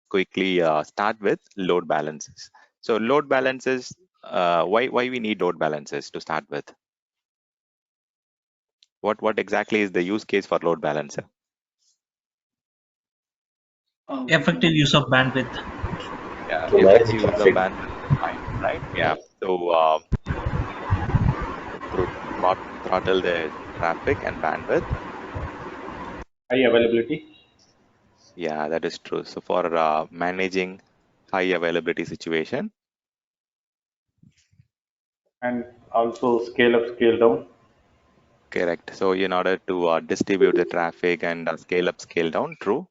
quickly start with load balances. So load balances, why we need load balances to start with? What exactly is the use case for load balancer? Effective use of bandwidth. Yeah, To manage effective use of traffic. bandwidth, fine, right? Yeah. So to throttle the traffic and bandwidth. High availability Yeah, that is true. So for managing high availability situation. and also scale up, scale down. Correct. So in order to distribute the traffic and scale up, scale down, true.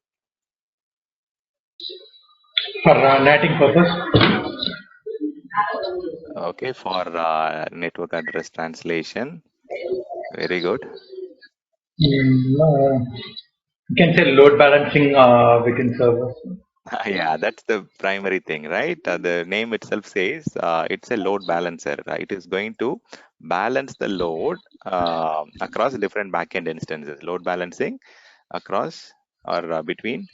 For netting purpose. Okay, for network address translation. Very good. You can say load balancing within servers. Yeah, that's the primary thing, right? The name itself says it's a load balancer, right? It is going to balance the load across different backend instances. Load balancing across or between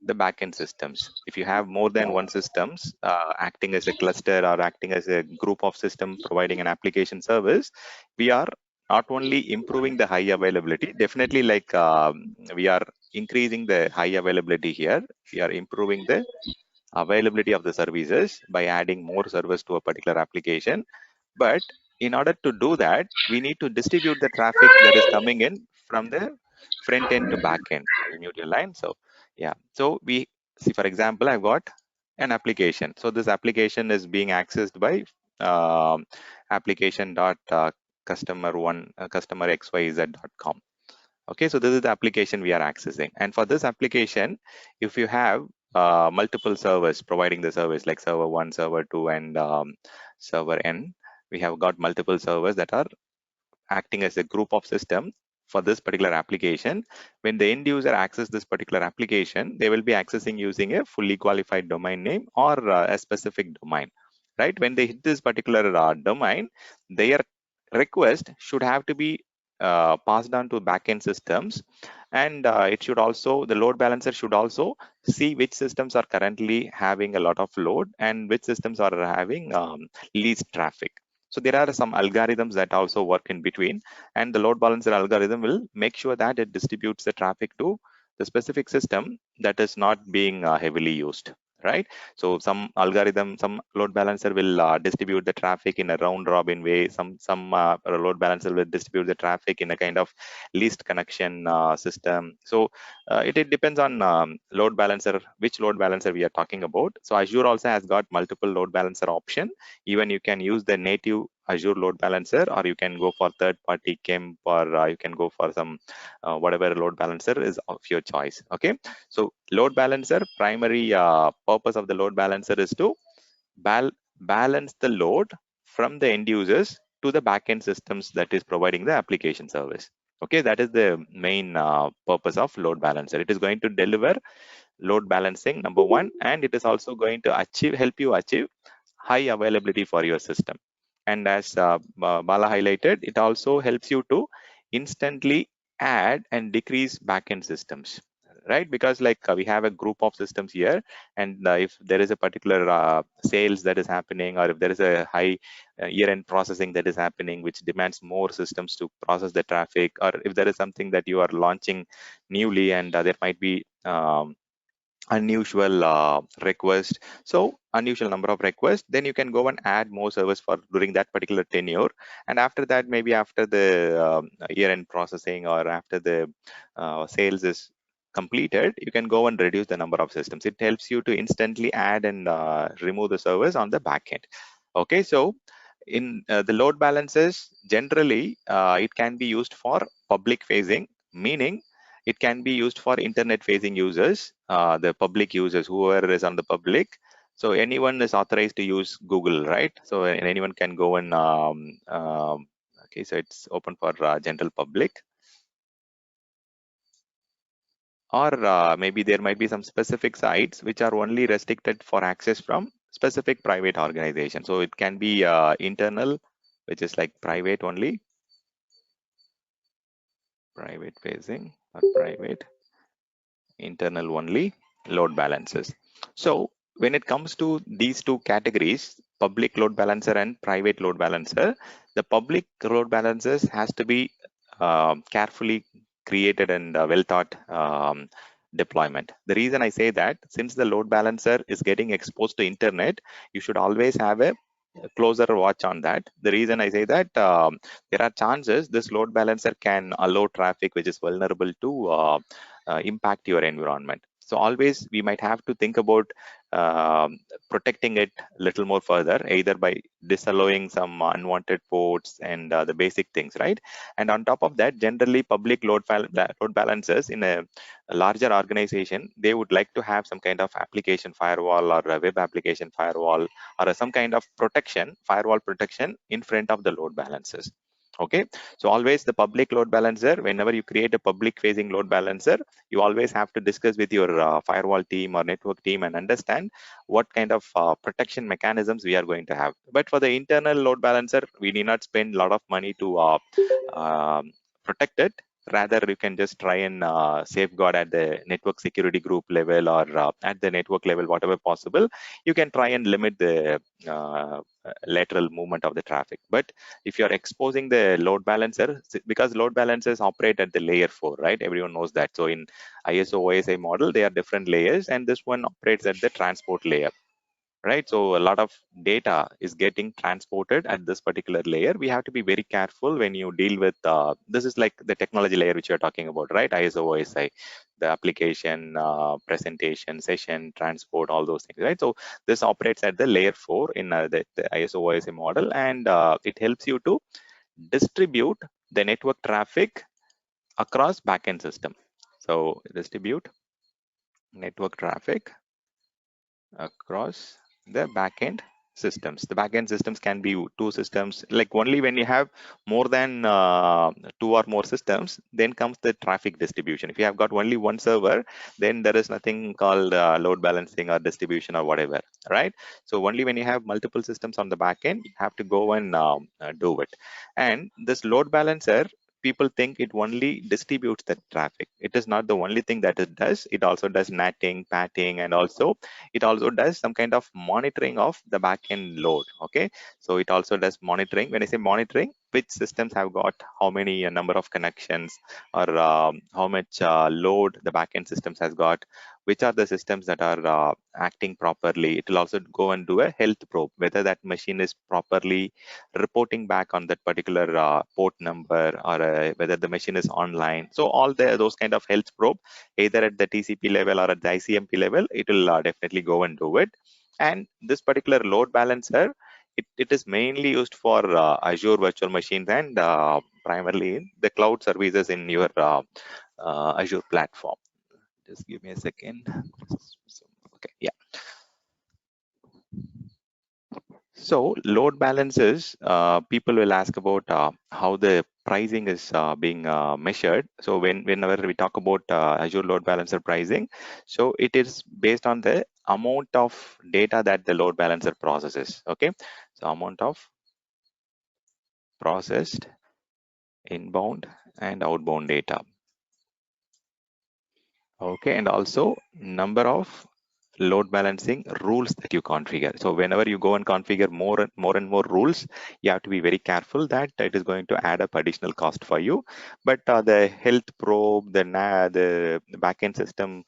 the backend systems. If you have more than one systems acting as a cluster or acting as a group of system providing an application service, we are not only improving the high availability, definitely like we are increasing the high availability here. We are improving the availability of the services by adding more servers to a particular application. But in order to do that, we need to distribute the traffic that is coming in from the front end to back end. I'll mute your line. So yeah, so we see, for example, I've got an application. So this application is being accessed by application dot customer one customer xyz.com. Okay, so this is the application we are accessing, and for this application, if you have multiple servers providing the service like server 1, server 2, and server n, we have got multiple servers that are acting as a group of systems for this particular application. When the end user access this particular application, they will be accessing using a fully qualified domain name or a specific domain, right? When they hit this particular domain, their request should have to be passed on to backend systems, and it should also, the load balancer should also see which systems are currently having a lot of load and which systems are having least traffic. So there are some algorithms that also work in between, and the load balancer algorithm will make sure that it distributes the traffic to the specific system that is not being heavily used, right? So some algorithm, some load balancer will distribute the traffic in a round robin way. Some load balancer will distribute the traffic in a kind of least connection system. So it depends on load balancer, which load balancer we are talking about. So Azure also has got multiple load balancer option. Even you can use the native Azure load balancer, or you can go for third party KEMP, or you can go for some whatever load balancer is of your choice. Okay, so load balancer, primary purpose of the load balancer is to balance the load from the end users to the backend systems that is providing the application service. Okay, that is the main purpose of load balancer. It is going to deliver load balancing, number one, and it is also going to help you achieve high availability for your system. And as Bala highlighted, it also helps you to instantly add and decrease backend systems, right? Because like we have a group of systems here, and if there is a particular sales that is happening, or if there is a high year-end processing that is happening, which demands more systems to process the traffic, or if there is something that you are launching newly, and there might be unusual request, so unusual number of requests, then you can go and add more servers for during that particular tenure. And after that, maybe after the year-end processing, or after the sales is completed, you can go and reduce the number of systems. It helps you to instantly add and remove the servers on the back end. Okay, so in the load balancers, generally it can be used for public facing, meaning it can be used for internet facing users, the public users, whoever is on the public. So anyone is authorized to use Google, right? So anyone can go and okay, so it's open for general public. Or maybe there might be some specific sites which are only restricted for access from specific private organization. So it can be internal, which is like private only, private facing, or private internal only. load balancers. So when it comes to these two categories, public load balancer and private load balancer, the public load balancers has to be carefully created and well thought deployment. The reason I say that, since the load balancer is getting exposed to internet, you should always have a closer watch on that. The reason I say that, there are chances this load balancer can allow traffic which is vulnerable to impact your environment. So always we might have to think about protecting it a little more further, either by disallowing some unwanted ports and the basic things, right? And on top of that, generally public load balancers in a larger organization, they would like to have some kind of application firewall or a web application firewall or some kind of protection, firewall protection in front of the load balancers. Okay, so always the public load balancer, whenever you create a public facing load balancer, you always have to discuss with your firewall team or network team and understand what kind of protection mechanisms we are going to have. But for the internal load balancer, we need not spend a lot of money to protect it. Rather, you can just try and safeguard at the network security group level or at the network level, whatever possible. You can try and limit the lateral movement of the traffic. But if you're exposing the load balancer, because load balancers operate at the layer 4, right? Everyone knows that. So in ISO OSI model, they are different layers, and this one operates at the transport layer, right? So a lot of data is getting transported at this particular layer. We have to be very careful when you deal with this is like the technology layer which you're talking about, right? ISO OSI, the application, presentation, session, transport, all those things, right? So this operates at the layer 4 in the ISO OSI model, and it helps you to distribute the network traffic across backend system. So distribute network traffic across the backend systems. The backend systems can be two systems. Like only when you have more than two or more systems, then comes the traffic distribution. If you have got only one server, then there is nothing called load balancing or distribution or whatever, right? So only when you have multiple systems on the backend, you have to go and do it. And this load balancer, people think it only distributes the traffic. It is not the only thing that it does. It also does natting, patting, and also it also does some kind of monitoring of the backend load. Okay, so it also does monitoring. When I say monitoring, which systems have got how many number of connections, or how much load the backend systems has got, which are the systems that are acting properly. It will also go and do a health probe, whether that machine is properly reporting back on that particular port number, or whether the machine is online. So all those kind of health probe, either at the TCP level or at the ICMP level, it will definitely go and do it. And this particular load balancer, it is mainly used for Azure virtual machines and primarily the cloud services in your Azure platform. Just give me a second. Okay, yeah. So load balances, people will ask about how the pricing is being measured. So whenever we talk about Azure load balancer pricing, so it is based on the amount of data that the load balancer processes. Okay, so amount of processed inbound and outbound data. Okay, and also number of load balancing rules that you configure. So whenever you go and configure more and more rules, you have to be very careful that it is going to add up additional cost for you. But the health probe, the backend system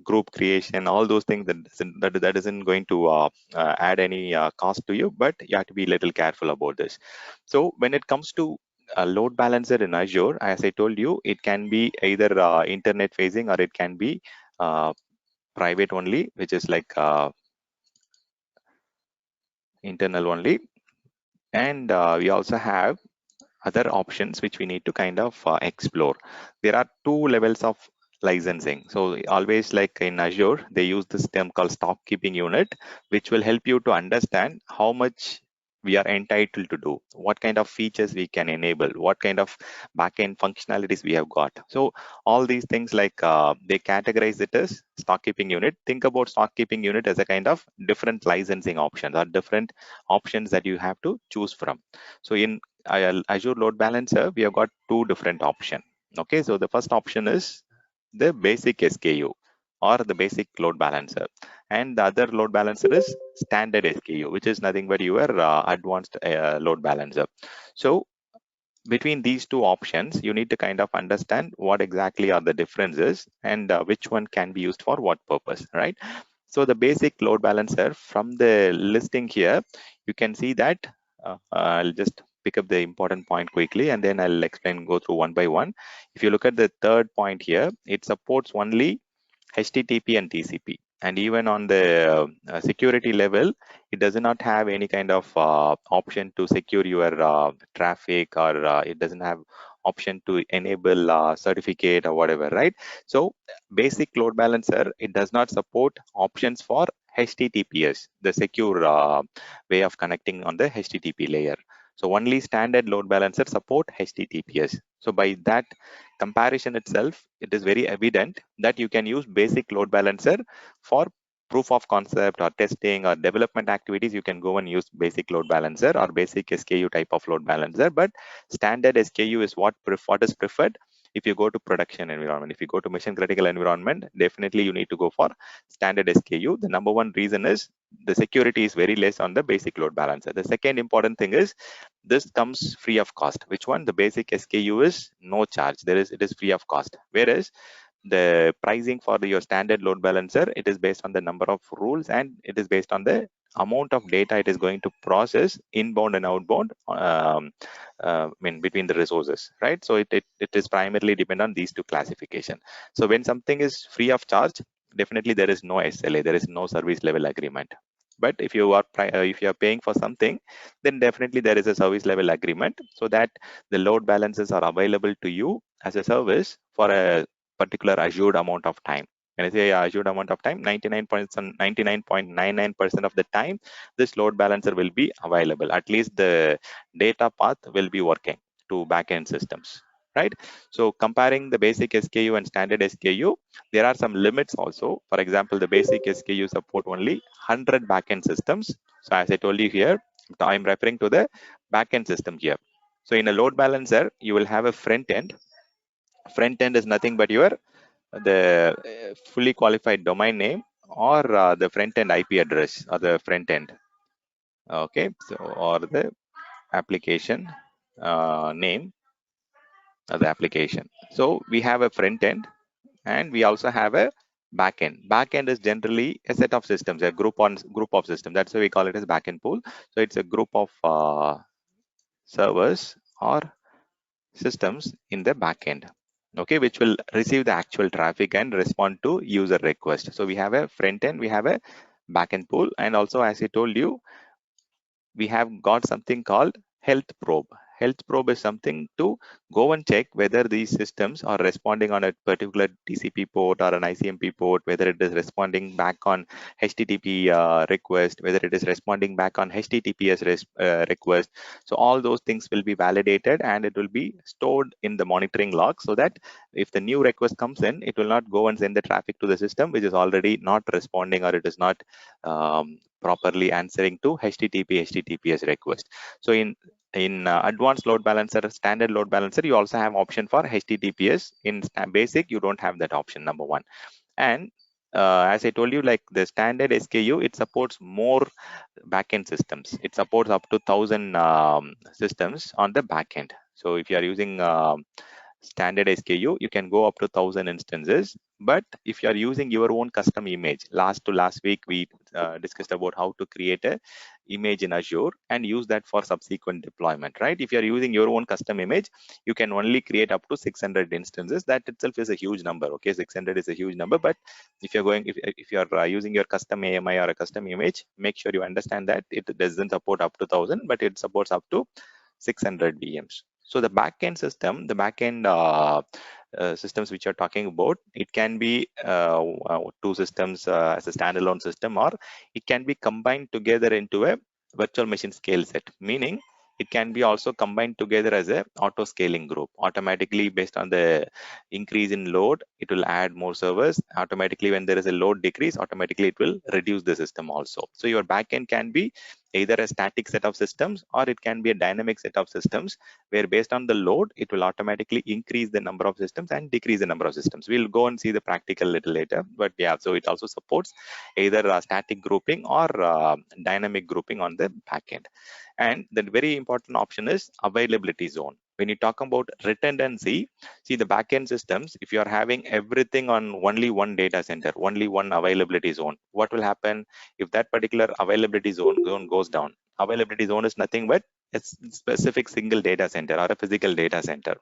group creation, all those things, that isn't going to add any cost to you, but you have to be a little careful about this. So when it comes to a load balancer in Azure, as I told you, it can be either internet facing, or it can be private only, which is like internal only. And we also have other options which we need to kind of explore. There are two levels of licensing. So always, like in Azure, they use this term called stock keeping unit, which will help you to understand how much we are entitled to do, what kind of features we can enable, what kind of backend functionalities we have got. So all these things, like they categorize it as stock keeping unit. Think about stock keeping unit as a kind of different licensing options, or different options that you have to choose from. So in Azure Load Balancer, we have got two different options. Okay, so the first option is the basic SKU, or the basic load balancer, and the other load balancer is standard SKU, which is nothing but your advanced load balancer. So between these two options, you need to kind of understand what exactly are the differences and which one can be used for what purpose, right? So the basic load balancer, from the listing here, you can see that I'll just pick up the important point quickly and then I'll explain, go through one by one. If you look at the third point here, it supports only HTTP and TCP. And even on the security level, it does not have any kind of option to secure your traffic, or it doesn't have option to enable certificate or whatever, right? So basic load balancer, it does not support options for HTTPS, the secure way of connecting on the HTTP layer. So only standard load balancer support HTTPS. So by that comparison itself, it is very evident that you can use basic load balancer for proof of concept or testing or development activities. You can go and use basic load balancer or basic SKU type of load balancer, but standard SKU is what is preferred. If you go to production environment, if you go to mission critical environment, definitely you need to go for standard SKU. The number one reason is the security is very less on the basic load balancer. The second important thing is this comes free of cost. Which one? The basic SKU is no charge. It is free of cost. Whereas the pricing for your standard load balancer, it is based on the number of rules and it is based on the amount of data it is going to process inbound and outbound between the resources, right? So it is primarily depend on these two classification. So when something is free of charge, definitely there is no SLA, there is no service level agreement. But if you are paying for something, then definitely there is a service level agreement, so that the load balances are available to you as a service for a particular assured amount of time. When I say assured amount of time, 99.99% of the time, this load balancer will be available. At least the data path will be working to backend systems, right? So comparing the basic SKU and standard SKU, there are some limits also. For example, the basic SKU support only 100 backend systems. So as I told you here, I'm referring to the backend system here. So in a load balancer, you will have a front end. Front end is nothing but your the fully qualified domain name or the front end IP address or the front end. Okay, so or the application name of the application. So we have a front end and we also have a backend. Backend is generally a set of systems, a group of systems. That's why we call it as backend pool. So it's a group of servers or systems in the backend, okay, which will receive the actual traffic and respond to user request. So we have a front end, we have a backend pool, and also as I told you, we have got something called health probe. Health probe is something to go and check whether these systems are responding on a particular TCP port or an ICMP port, whether it is responding back on HTTP request, whether it is responding back on HTTPS request. So all those things will be validated and it will be stored in the monitoring log, so that if the new request comes in, it will not go and send the traffic to the system which is already not responding, or it is not properly answering to HTTPS request. So in advanced load balancer, standard load balancer, you also have option for HTTPS. In basic, you don't have that option, number one. And as I told you, like the standard SKU, it supports more backend systems. It supports up to 1,000 systems on the backend. So if you are using standard SKU, you can go up to 1,000 instances. But if you are using your own custom image, last week we discussed about how to create a image in Azure and use that for subsequent deployment, right? If you are using your own custom image, you can only create up to 600 instances. That itself is a huge number. Okay, 600 is a huge number. But if you are using your custom AMI or a custom image, make sure you understand that it doesn't support up to 1,000, but it supports up to 600 VMs. So the backend system, the backend systems which you're talking about, it can be two systems as a standalone system, or it can be combined together into a virtual machine scale set, meaning it can be also combined together as a auto scaling group. Automatically, based on the increase in load, it will add more servers. Automatically, when there is a load decrease, automatically it will reduce the system also. So your backend can be either a static set of systems or it can be a dynamic set of systems, where based on the load, it will automatically increase the number of systems and decrease the number of systems. We'll go and see the practical little later, but yeah, so it also supports either static grouping or dynamic grouping on the backend. And the very important option is availability zone. When you talk about redundancy, see the backend systems, if you are having everything on only one data center, only one availability zone, what will happen if that particular availability zone goes down? Availability zone is nothing but a specific single data center or a physical data center.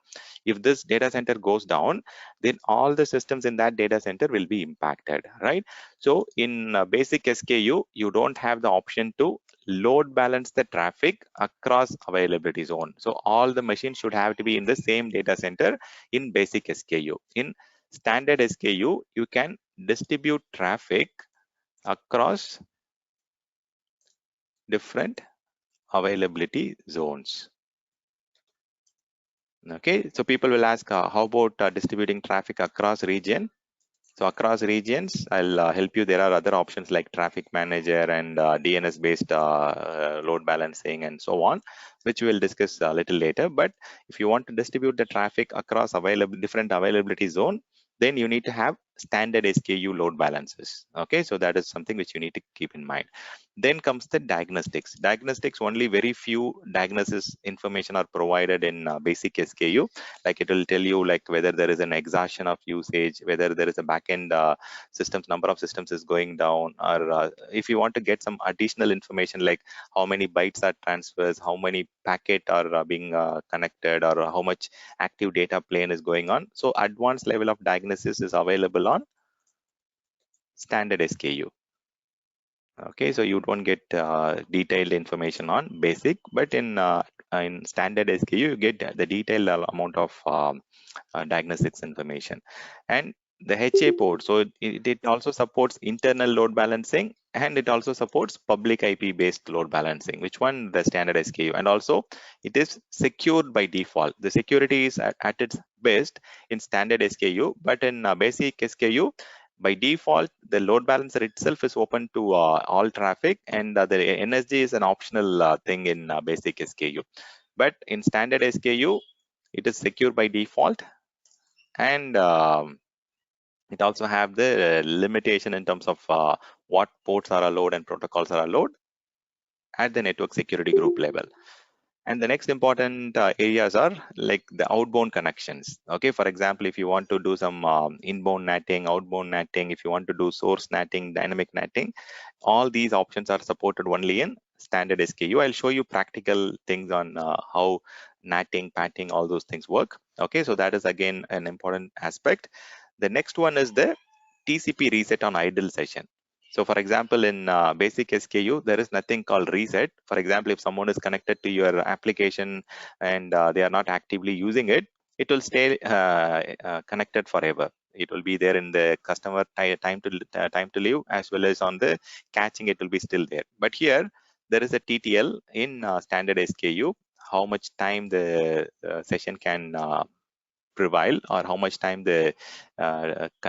If this data center goes down, then all the systems in that data center will be impacted, right? So in basic SKU, you don't have the option to load balance the traffic across availability zone. So all the machines should have to be in the same data center in basic SKU. In standard SKU, you can distribute traffic across different availability zones. Okay, so people will ask, how about distributing traffic across region? So across regions, I'll help you. There are other options like traffic manager and DNS based load balancing and so on, which we'll discuss a little later. But if you want to distribute the traffic across different availability zone, then you need to have standard SKU load balances. Okay, so that is something which you need to keep in mind. Then comes the diagnostics. Diagnostics, only very few diagnosis information are provided in basic SKU. Like it will tell you like whether there is an exhaustion of usage, whether there is a backend systems, number of systems is going down, or if you want to get some additional information like how many bytes are transfers, how many packet are being connected, or how much active data plane is going on. So advanced level of diagnosis is available on standard SKU. Okay, so you don't get detailed information on basic, but in standard SKU, you get the detailed amount of diagnostics information. And the HA port, so it also supports internal load balancing, and it also supports public IP based load balancing. Which one? The standard SKU. And also it is secured by default. The security is at its best in standard SKU, but in basic SKU, by default, the load balancer itself is open to all traffic, and the NSG is an optional thing in basic SKU. But in standard SKU, it is secure by default, and it also have the limitation in terms of what ports are allowed and protocols are allowed at the network security group level. And the next important areas are like the outbound connections. Okay, for example, if you want to do some inbound netting, outbound netting, if you want to do source netting, dynamic netting, all these options are supported only in standard SKU. I'll show you practical things on how netting, patting, all those things work. Okay, so that is again an important aspect. The next one is the TCP reset on idle session. So for example, in basic SKU, there is nothing called reset. For example, if someone is connected to your application and they are not actively using it, it will stay connected forever. It will be there in the customer time to live, as well as on the catching, it will be still there. But here, there is a TTL in standard SKU, how much time the session can prevail, or how much time the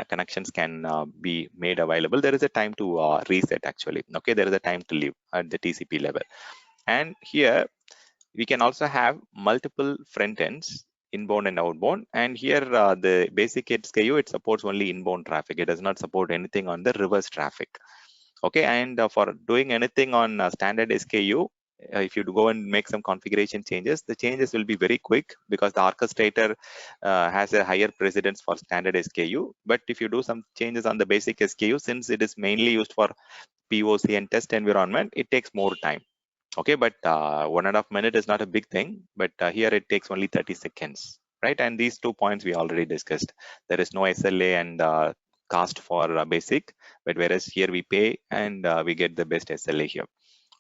connections can be made available. There is a time to reset actually. Okay, there is a time to leave at the TCP level. And here we can also have multiple front ends, inbound and outbound. And here the basic SKU, it supports only inbound traffic. It does not support anything on the reverse traffic. Okay, and for doing anything on standard SKU, if you go and make some configuration changes, the changes will be very quick because the orchestrator has a higher precedence for standard SKU. But if you do some changes on the basic SKU, since it is mainly used for POC and test environment, it takes more time. Okay, but 1.5 minutes is not a big thing, but here it takes only 30 seconds, right? And these 2 points we already discussed. There is no SLA and cost for basic, but whereas here we pay and we get the best SLA here.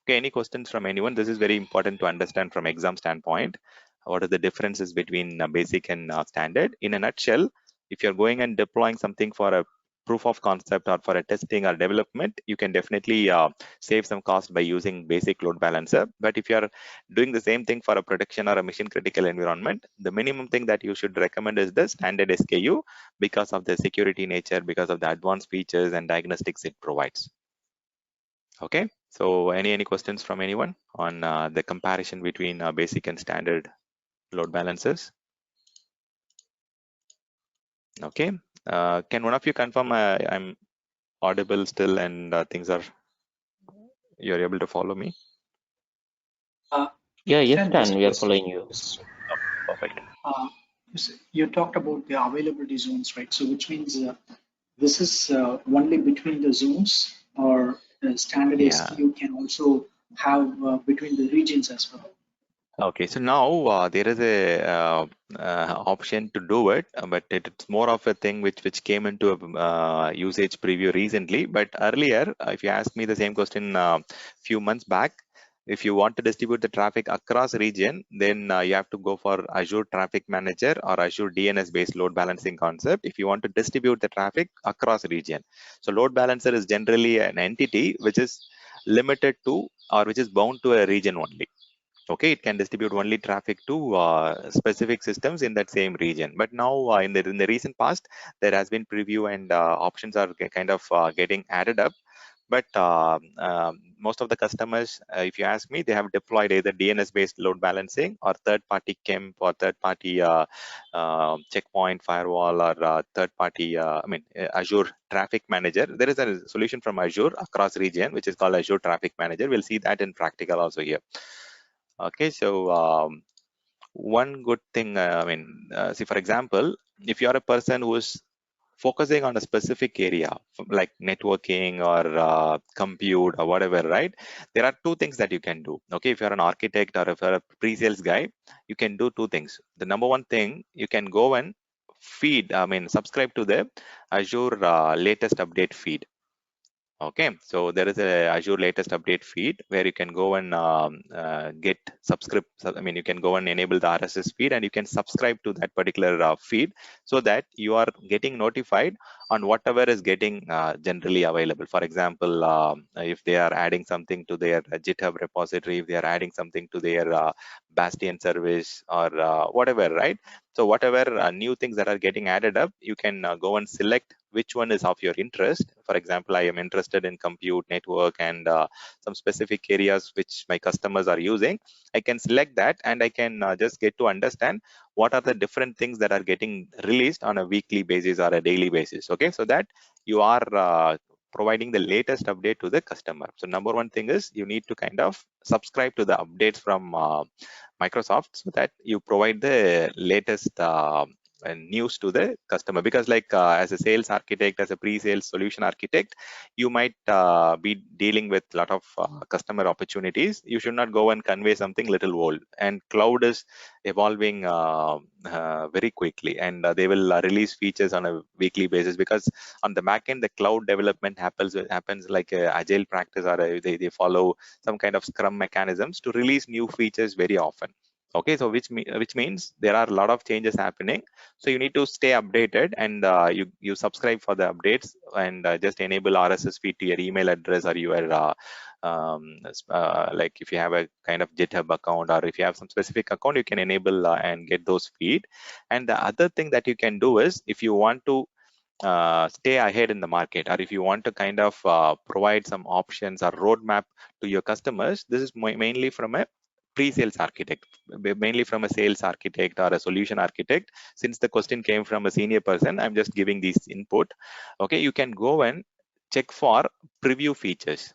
Okay, any questions from anyone? This is very important to understand from exam standpoint. What are the differences between basic and standard? In a nutshell, if you're going and deploying something for a proof of concept or for a testing or development, you can definitely save some cost by using basic load balancer. But if you're doing the same thing for a production or a mission critical environment, the minimum thing that you should recommend is the standard SKU because of the security nature, because of the advanced features and diagnostics it provides. Okay. So any questions from anyone on the comparison between basic and standard load balancers? Okay. Can one of you confirm I'm audible still and things are, you're able to follow me? Yeah, yes, Stan, Stan, just a we are question. following you. Yes. Perfect. You talked about the availability zones, right? So which means this is only between the zones, or standard Yeah. SKU can also have between the regions as well. Okay, so now there is a option to do it, but it's more of a thing which came into a usage preview recently. But earlier, if you asked me the same question few months back, if you want to distribute the traffic across region, then you have to go for Azure Traffic Manager or Azure DNS based load balancing concept. If you want to distribute the traffic across region, so load balancer is generally an entity which is limited to or which is bound to a region only. Okay, it can distribute only traffic to specific systems in that same region. But now in the recent past, there has been preview and options are kind of getting added up. But most of the customers, if you ask me, they have deployed either DNS-based load balancing or third-party KEMP or third-party checkpoint firewall or third-party, Azure Traffic Manager. There is a solution from Azure across region, which is called Azure Traffic Manager. We'll see that in practical also here. Okay, so one good thing, see, for example, if you're a person who is focusing on a specific area like networking or compute or whatever, right? There are two things that you can do. Okay, if you're an architect or if you're a pre-sales guy, you can do two things. The number one thing, you can go and subscribe to the Azure latest update feed. Okay, so there is a Azure latest update feed where you can go and get subscript. You can go and enable the RSS feed and you can subscribe to that particular feed so that you are getting notified on whatever is getting generally available. For example, if they are adding something to their GitHub repository, if they are adding something to their Bastion service or whatever, right? So whatever new things that are getting added up, you can go and select which one is of your interest. For example, I am interested in compute, network, and some specific areas which my customers are using. I can select that and I can just get to understand what are the different things that are getting released on a weekly basis or a daily basis. Okay, so that you are providing the latest update to the customer. So number one thing is you need to kind of subscribe to the updates from Microsoft so that you provide the latest news to the customer. Because like as a sales architect, as a pre-sales solution architect, you might be dealing with a lot of customer opportunities. You should not go and convey something little old. And cloud is evolving very quickly, and they will release features on a weekly basis, because on the back end the cloud development happens like a agile practice, or they follow some kind of scrum mechanisms to release new features very often. Okay, so which means there are a lot of changes happening, so you need to stay updated, and you subscribe for the updates, and just enable RSS feed to your email address or your like if you have a kind of GitHub account, or if you have some specific account, you can enable and get those feed. And the other thing that you can do is, if you want to stay ahead in the market, or if you want to kind of provide some options or roadmap to your customers, this is mainly from a pre-sales architect, mainly from a sales architect or a solution architect. Since the question came from a senior person, I'm just giving this input. Okay, you can go and check for preview features.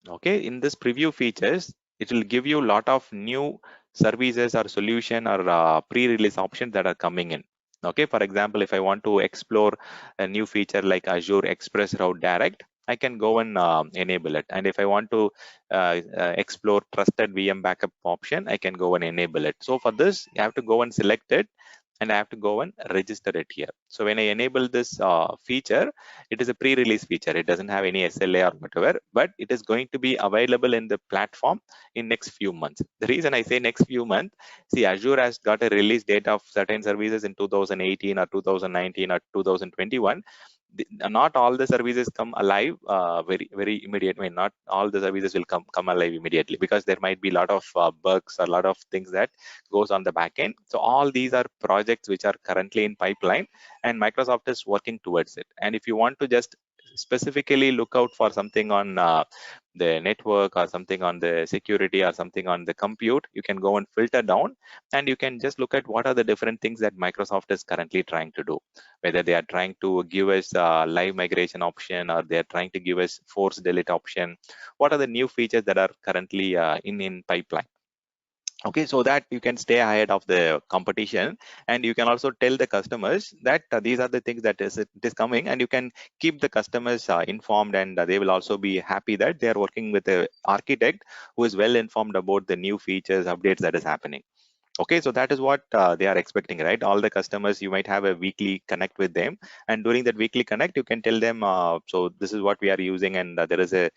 Okay, in this preview features, it will give you a lot of new services or solution or pre-release options that are coming in. Okay, for example, if I want to explore a new feature like Azure Express Route Direct, I can go and enable it. And if I want to explore trusted VM backup option, I can go and enable it. So for this, you have to go and select it, and I have to go and register it here. So when I enable this feature, it is a pre-release feature. It doesn't have any SLA or whatever, but it is going to be available in the platform in next few months. The reason I say next few months, see, Azure has got a release date of certain services in 2018 or 2019 or 2021. Not all the services come alive very immediate. I mean, not all the services will come alive immediately, because there might be a lot of bugs or a lot of things that goes on the back end. So all these are projects which are currently in pipeline, and Microsoft is working towards it. And if you want to just specifically look out for something on the network or something on the security or something on the compute, you can go and filter down, and you can just look at what are the different things that Microsoft is currently trying to do, whether they are trying to give us a live migration option or they are trying to give us force delete option. What are the new features that are currently in pipeline? Okay, so that you can stay ahead of the competition, and you can also tell the customers that these are the things that it is coming, and you can keep the customers informed, and they will also be happy that they are working with a architect who is well informed about the new features updates that is happening. Okay, so that is what they are expecting, right? All the customers, you might have a weekly connect with them, and during that weekly connect, you can tell them, so this is what we are using, and there is a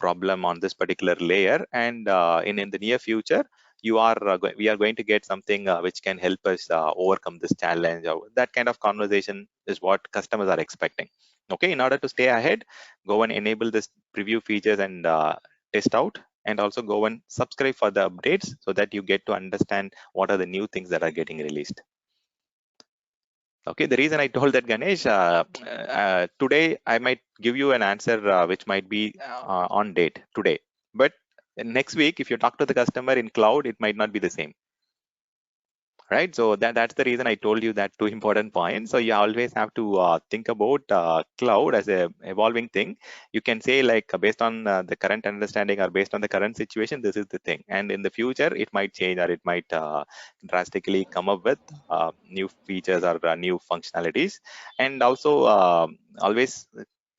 problem on this particular layer, and in the near future, we are going to get something which can help us overcome this challenge. Or that kind of conversation is what customers are expecting. Okay, in order to stay ahead, go and enable this preview features and test out, and also go and subscribe for the updates so that you get to understand what are the new things that are getting released. Okay, the reason I told that, Ganesh, today I might give you an answer which might be on date today, but next week, if you talk to the customer in cloud, it might not be the same. Right, so that's the reason I told you that two important points. So you always have to think about cloud as a evolving thing. You can say, like, based on the current understanding or based on the current situation, this is the thing, and in the future it might change, or it might drastically come up with new features or new functionalities. And also always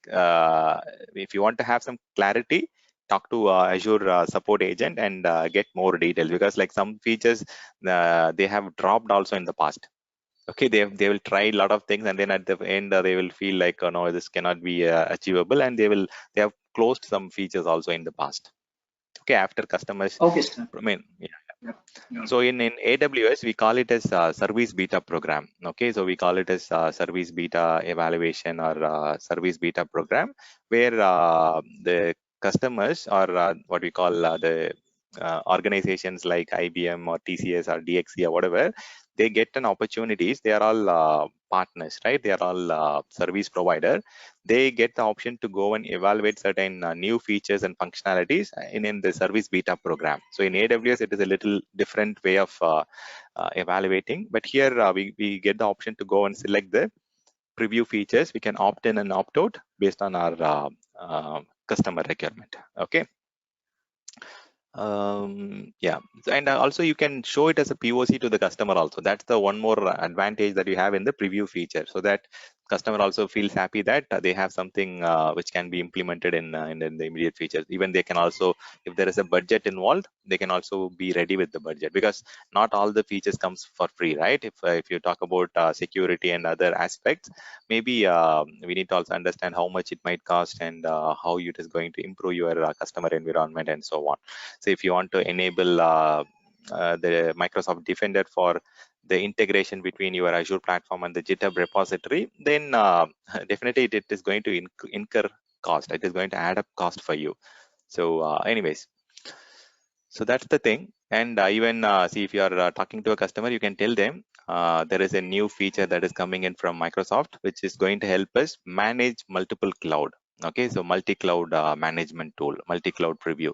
if you want to have some clarity, talk to Azure support agent and get more details, because like some features they have dropped also in the past. Okay, they will try a lot of things, and then at the end they will feel like, oh no, this cannot be achievable, and they have closed some features also in the past. Okay, after customers, Okay, sir. I mean, yeah. Yeah. Yeah. So in AWS, we call it as service beta program. Okay, so we call it as service beta evaluation or service beta program, where the customers, or what we call the organizations like IBM or TCS or DXC or whatever, they get an opportunities. They are all partners, right? They are all service provider. They get the option to go and evaluate certain new features and functionalities in the service beta program. So in AWS, it is a little different way of evaluating, but here we get the option to go and select the preview features. We can opt in and opt out based on our customer requirement. Okay. Yeah, and also you can show it as a POC to the customer also. That's the one more advantage that you have in the preview feature, so that customer also feels happy that they have something which can be implemented in the immediate features. Even they can also, if there is a budget involved, they can also be ready with the budget, because not all the features comes for free, right? If you talk about security and other aspects, maybe we need to also understand how much it might cost, and how it is going to improve your customer environment and so on. So if you want to enable the Microsoft Defender for the integration between your Azure platform and the GitHub repository, then definitely it is going to incur cost. It is going to add up cost for you. So anyways, so that's the thing. And even see, if you are talking to a customer, you can tell them there is a new feature that is coming in from Microsoft, which is going to help us manage multiple cloud. Okay, so multi-cloud management tool, multi-cloud preview.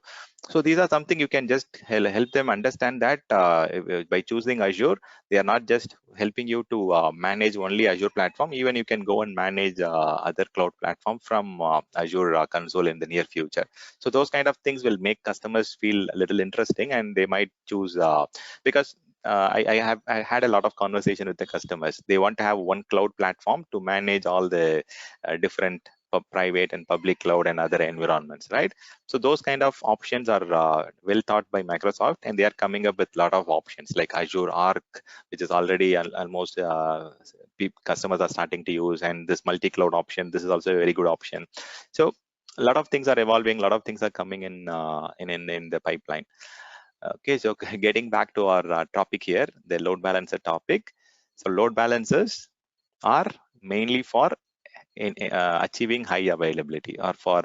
So these are something you can just help them understand that by choosing Azure, they are not just helping you to manage only Azure platform. Even you can go and manage other cloud platform from Azure console in the near future. So those kind of things will make customers feel a little interesting, and they might choose because I had a lot of conversation with the customers. They want to have one cloud platform to manage all the different private and public cloud and other environments, right? So those kind of options are well thought by Microsoft, and they are coming up with a lot of options like Azure Arc, which is already almost customers are starting to use, and this multi-cloud option, this is also a very good option. So a lot of things are evolving, a lot of things are coming in in the pipeline. Okay, so getting back to our topic here, the load balancer topic. So load balancers are mainly for achieving high availability, or for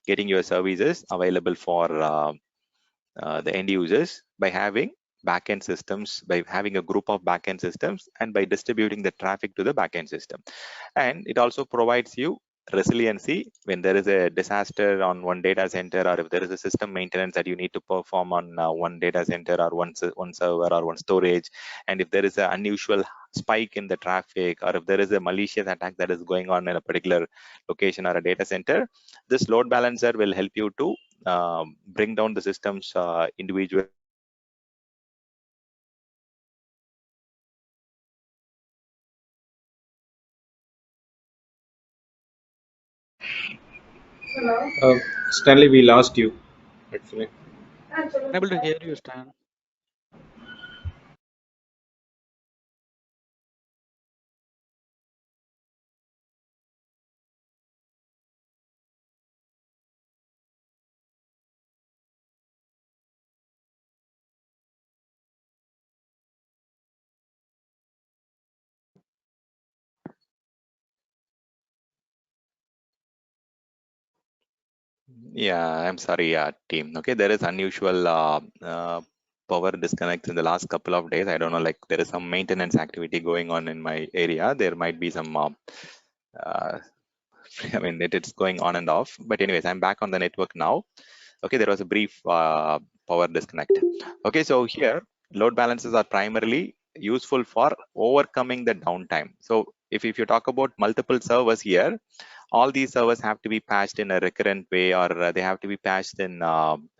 getting your services available for the end users by having backend systems, by having a group of backend systems, and by distributing the traffic to the backend system. And it also provides you resiliency when there is a disaster on one data center, or if there is a system maintenance that you need to perform on one data center or one server or one storage, and if there is an unusual spike in the traffic, or if there is a malicious attack that is going on in a particular location or a data center, this load balancer will help you to bring down the system's individual. Stanley, we lost you, actually. Unable to hear you, Stan. Yeah, I'm sorry, team. Okay, there is unusual power disconnects in the last couple of days. I don't know, like there is some maintenance activity going on in my area. There might be some, uh, I mean, it's going on and off. But anyways, I'm back on the network now. Okay, there was a brief power disconnect. Okay, so here load balancers are primarily useful for overcoming the downtime. So if you talk about multiple servers here, all these servers have to be patched in a recurrent way, or they have to be patched in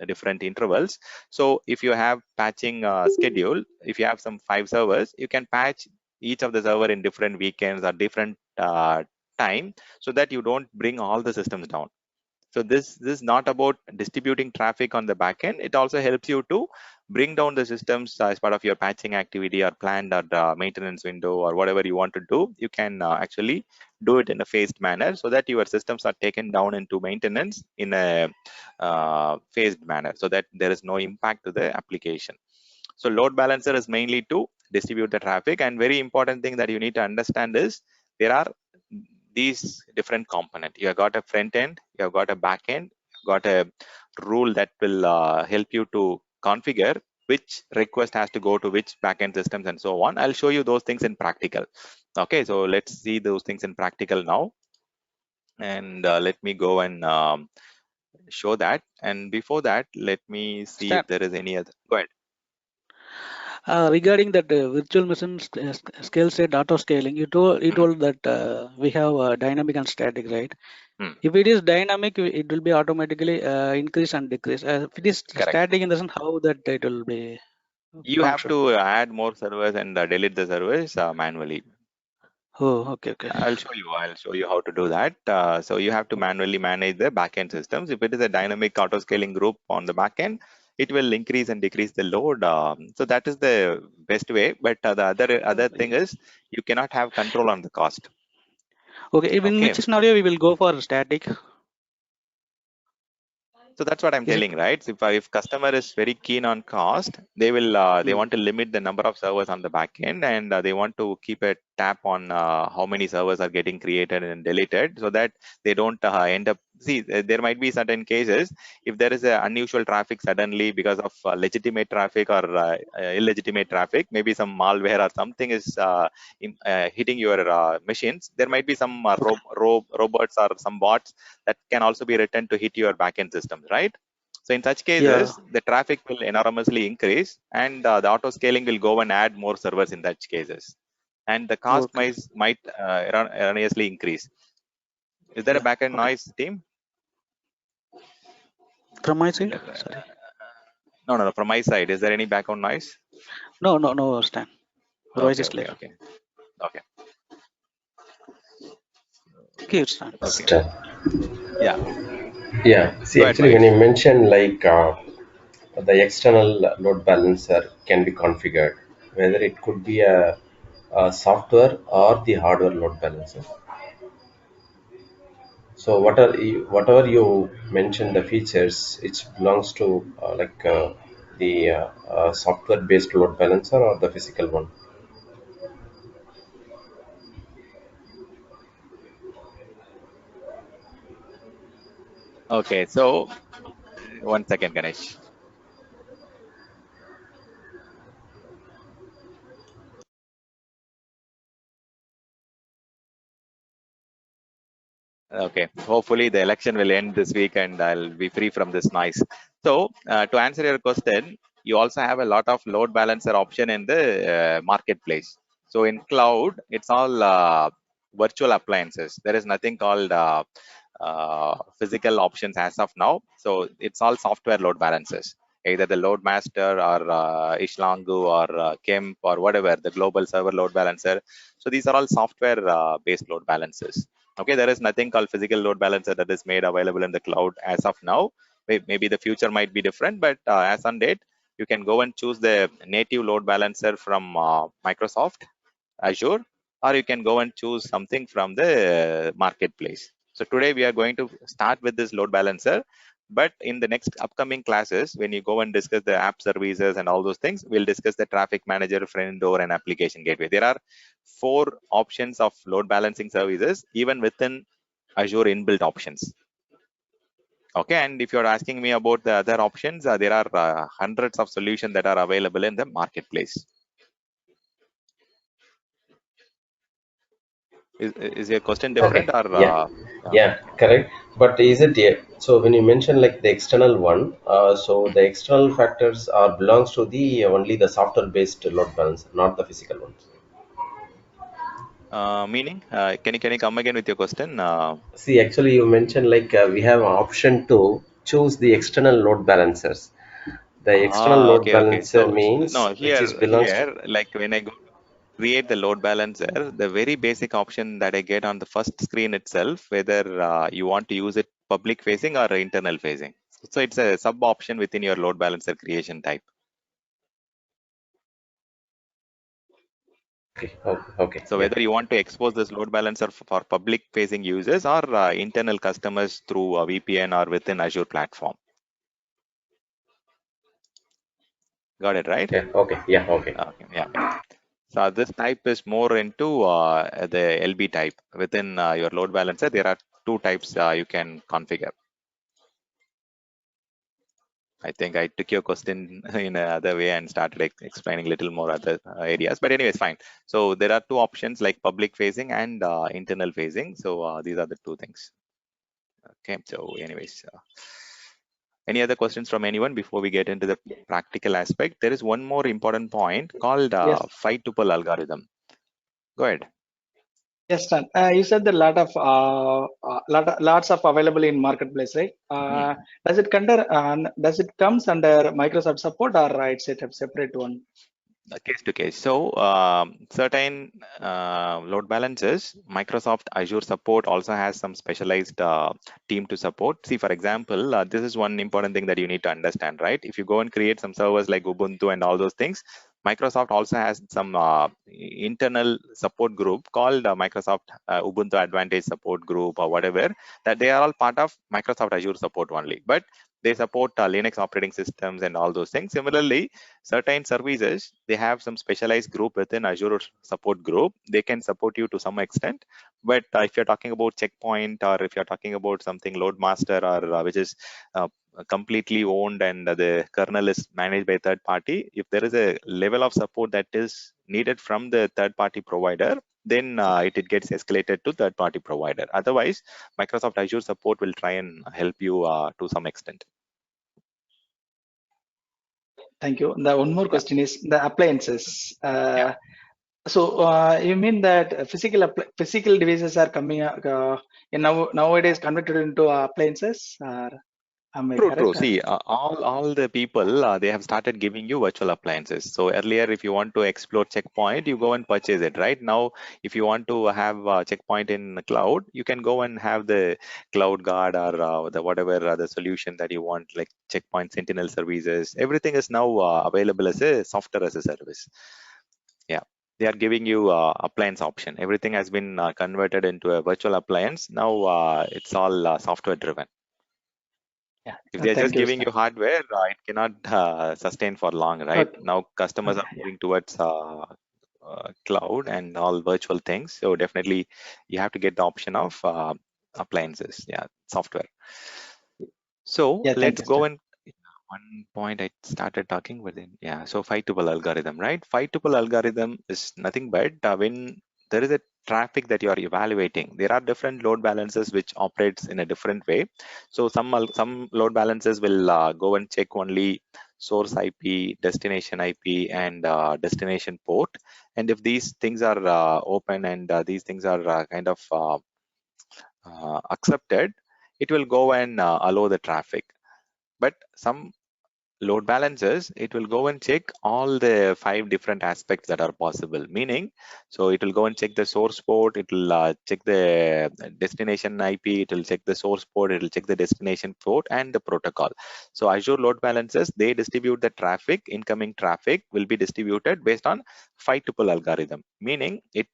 different intervals. So if you have patching schedule, if you have some 5 servers, you can patch each of the server in different weekends or different time, so that you don't bring all the systems down. So this is not about distributing traffic on the backend. It also helps you to bring down the systems as part of your patching activity or planned or maintenance window or whatever you want to do. You can actually do it in a phased manner, so that your systems are taken down into maintenance in a phased manner, so that there is no impact to the application. So load balancer is mainly to distribute the traffic, and very important thing that you need to understand is there are these different component. You have got a front end, you have got a back end, got a rule that will help you to configure which request has to go to which backend systems and so on. I'll show you those things in practical. Okay, so let's see those things in practical now, and let me go and show that. And before that, let me see Stan, if there is any other. Go ahead. regarding that virtual machine scale state auto scaling, you told that we have dynamic and static, right? Hmm. If it is dynamic, it will be automatically increase and decrease. If it is Correct. static, in the sense how that it will be You have function. to add more servers and delete the servers manually. Oh, okay, okay. I'll show you how to do that. So you have to manually manage the backend systems. If it is a dynamic auto scaling group on the backend, it will increase and decrease the load. So that is the best way. But the other thing is you cannot have control on the cost. Okay, in Okay. which scenario we will go for static? So that's what I'm Is it? telling, right? So if customer is very keen on cost, they will they want to limit the number of servers on the back end, and they want to keep a tap on how many servers are getting created and deleted, so that they don't end up. See, there might be certain cases if there is a unusual traffic suddenly because of legitimate traffic or illegitimate traffic, maybe some malware or something is hitting your machines. There might be some robots or some bots that can also be written to hit your backend systems, right? So in such Yeah. cases, the traffic will enormously increase, and the auto scaling will go and add more servers in such cases, and the cost Okay. might erroneously increase. Is there a Yeah. backend Okay. noise, team? From my side, sorry. No. From my side, is there any background noise? No, Stan. Your voice Okay, is clear. okay. Okay, Stan. Okay. Start. Yeah, Yeah, see, go ahead, actually, when you Mahesh. mention like the external load balancer can be configured, whether it could be a software or the hardware load balancer. So, whatever you mentioned the features, it belongs to the software-based load balancer or the physical one. Okay, so 1 second, Ganesh. Okay, hopefully the election will end this week and I'll be free from this noise. So to answer your question, you also have a lot of load balancer option in the marketplace. So in cloud, it's all virtual appliances. There is nothing called physical options as of now. So it's all software load balancers, either the load master or Ishlangu or Kemp or whatever, the global server load balancer. So these are all software based load balancers. Okay, there is nothing called physical load balancer that is made available in the cloud as of now. Maybe the future might be different, but as on date, you can go and choose the native load balancer from Microsoft Azure, or you can go and choose something from the marketplace. So today we are going to start with this load balancer, but in the next upcoming classes, when you go and discuss the app services and all those things, we'll discuss the traffic manager, friend door, and application gateway. There are 4 options of load balancing services, even within Azure inbuilt options. Okay, and if you're asking me about the other options, there are hundreds of solutions that are available in the marketplace. Is your question different Okay. or? Yeah. Yeah. Correct. But is it yeah? So when you mention like the external one, so the external factors are belongs to the only the software based load balancer, not the physical ones. Meaning, can you come again with your question? See, actually, you mentioned like we have an option to choose the external load balancers. The external load Okay. balancer So means no, which here, is belongs to. here, like when I go create the load balancer, the very basic option that I get on the first screen itself, whether you want to use it public facing or internal facing. So it's a sub option within your load balancer creation type. Okay. Okay. Okay. So Yeah. whether you want to expose this load balancer for public facing users or internal customers through a VPN or within Azure platform. Got it, right? Yeah. Okay. Yeah. Okay. Okay, yeah. So this type is more into the LB type. Within your load balancer, there are 2 types you can configure. I think I took your question in another way and started explaining a little more other areas. But anyways, fine. So there are 2 options like public facing and internal facing. So these are the 2 things. Okay. So anyways, any other questions from anyone before we get into the practical aspect? There is one more important point called Yes. 5-tuple algorithm. Go ahead. Yes, Stan. You said that lots of available in marketplace, right? Does it comes under Microsoft support or it's a separate one? Case to case. So certain load balancers, Microsoft Azure support also has some specialized team to support. See, for example, this is one important thing that you need to understand, right? If you go and create some servers like Ubuntu and all those things, Microsoft also has some internal support group called Microsoft Ubuntu Advantage Support Group or whatever, that they are all part of Microsoft Azure support only. But they support Linux operating systems and all those things. Similarly, certain services, they have some specialized group within Azure support group. They can support you to some extent. But if you're talking about Checkpoint or if you're talking about something Loadmaster or which is completely owned and the kernel is managed by third party, if there is a level of support that is needed from the third party provider, then it gets escalated to third party provider. Otherwise, Microsoft Azure support will try and help you to some extent. Thank you. The one more Yeah. question is the appliances. Yeah. So you mean that physical devices are coming nowadays converted into appliances? Or am I True. correct? Or? See, all the people they have started giving you virtual appliances. So earlier, if you want to explore Checkpoint, you go and purchase it. Right now, if you want to have Checkpoint in the cloud, you can go and have the Cloud Guard or the whatever the solution that you want, like Checkpoint Sentinel services. Everything is now available as a software as a service. Yeah, they are giving you appliance option. Everything has been converted into a virtual appliance. Now it's all software driven. Yeah. If they're Thank just you, giving Stan. you hardware, it cannot sustain for long, right? Okay. Now customers are Yeah. moving towards cloud and all virtual things. So definitely you have to get the option of appliances, yeah, software. So Yeah. Thank let's you, go Stan. and one point I started talking within, yeah. So 5-tuple algorithm, right? 5-tuple algorithm is nothing but when there is a traffic that you are evaluating. There are different load balancers which operates in a different way. So some load balancers will go and check only source IP, destination IP, and destination port. And if these things are open and these things are kind of accepted, it will go and allow the traffic. But some load balancers, it will go and check all the 5 different aspects that are possible, meaning, so it will go and check the source port, it will check the destination IP, it will check the source port, it will check the destination port and the protocol. So Azure load balancers, they distribute the traffic, incoming traffic will be distributed based on 5 tuple algorithm, meaning it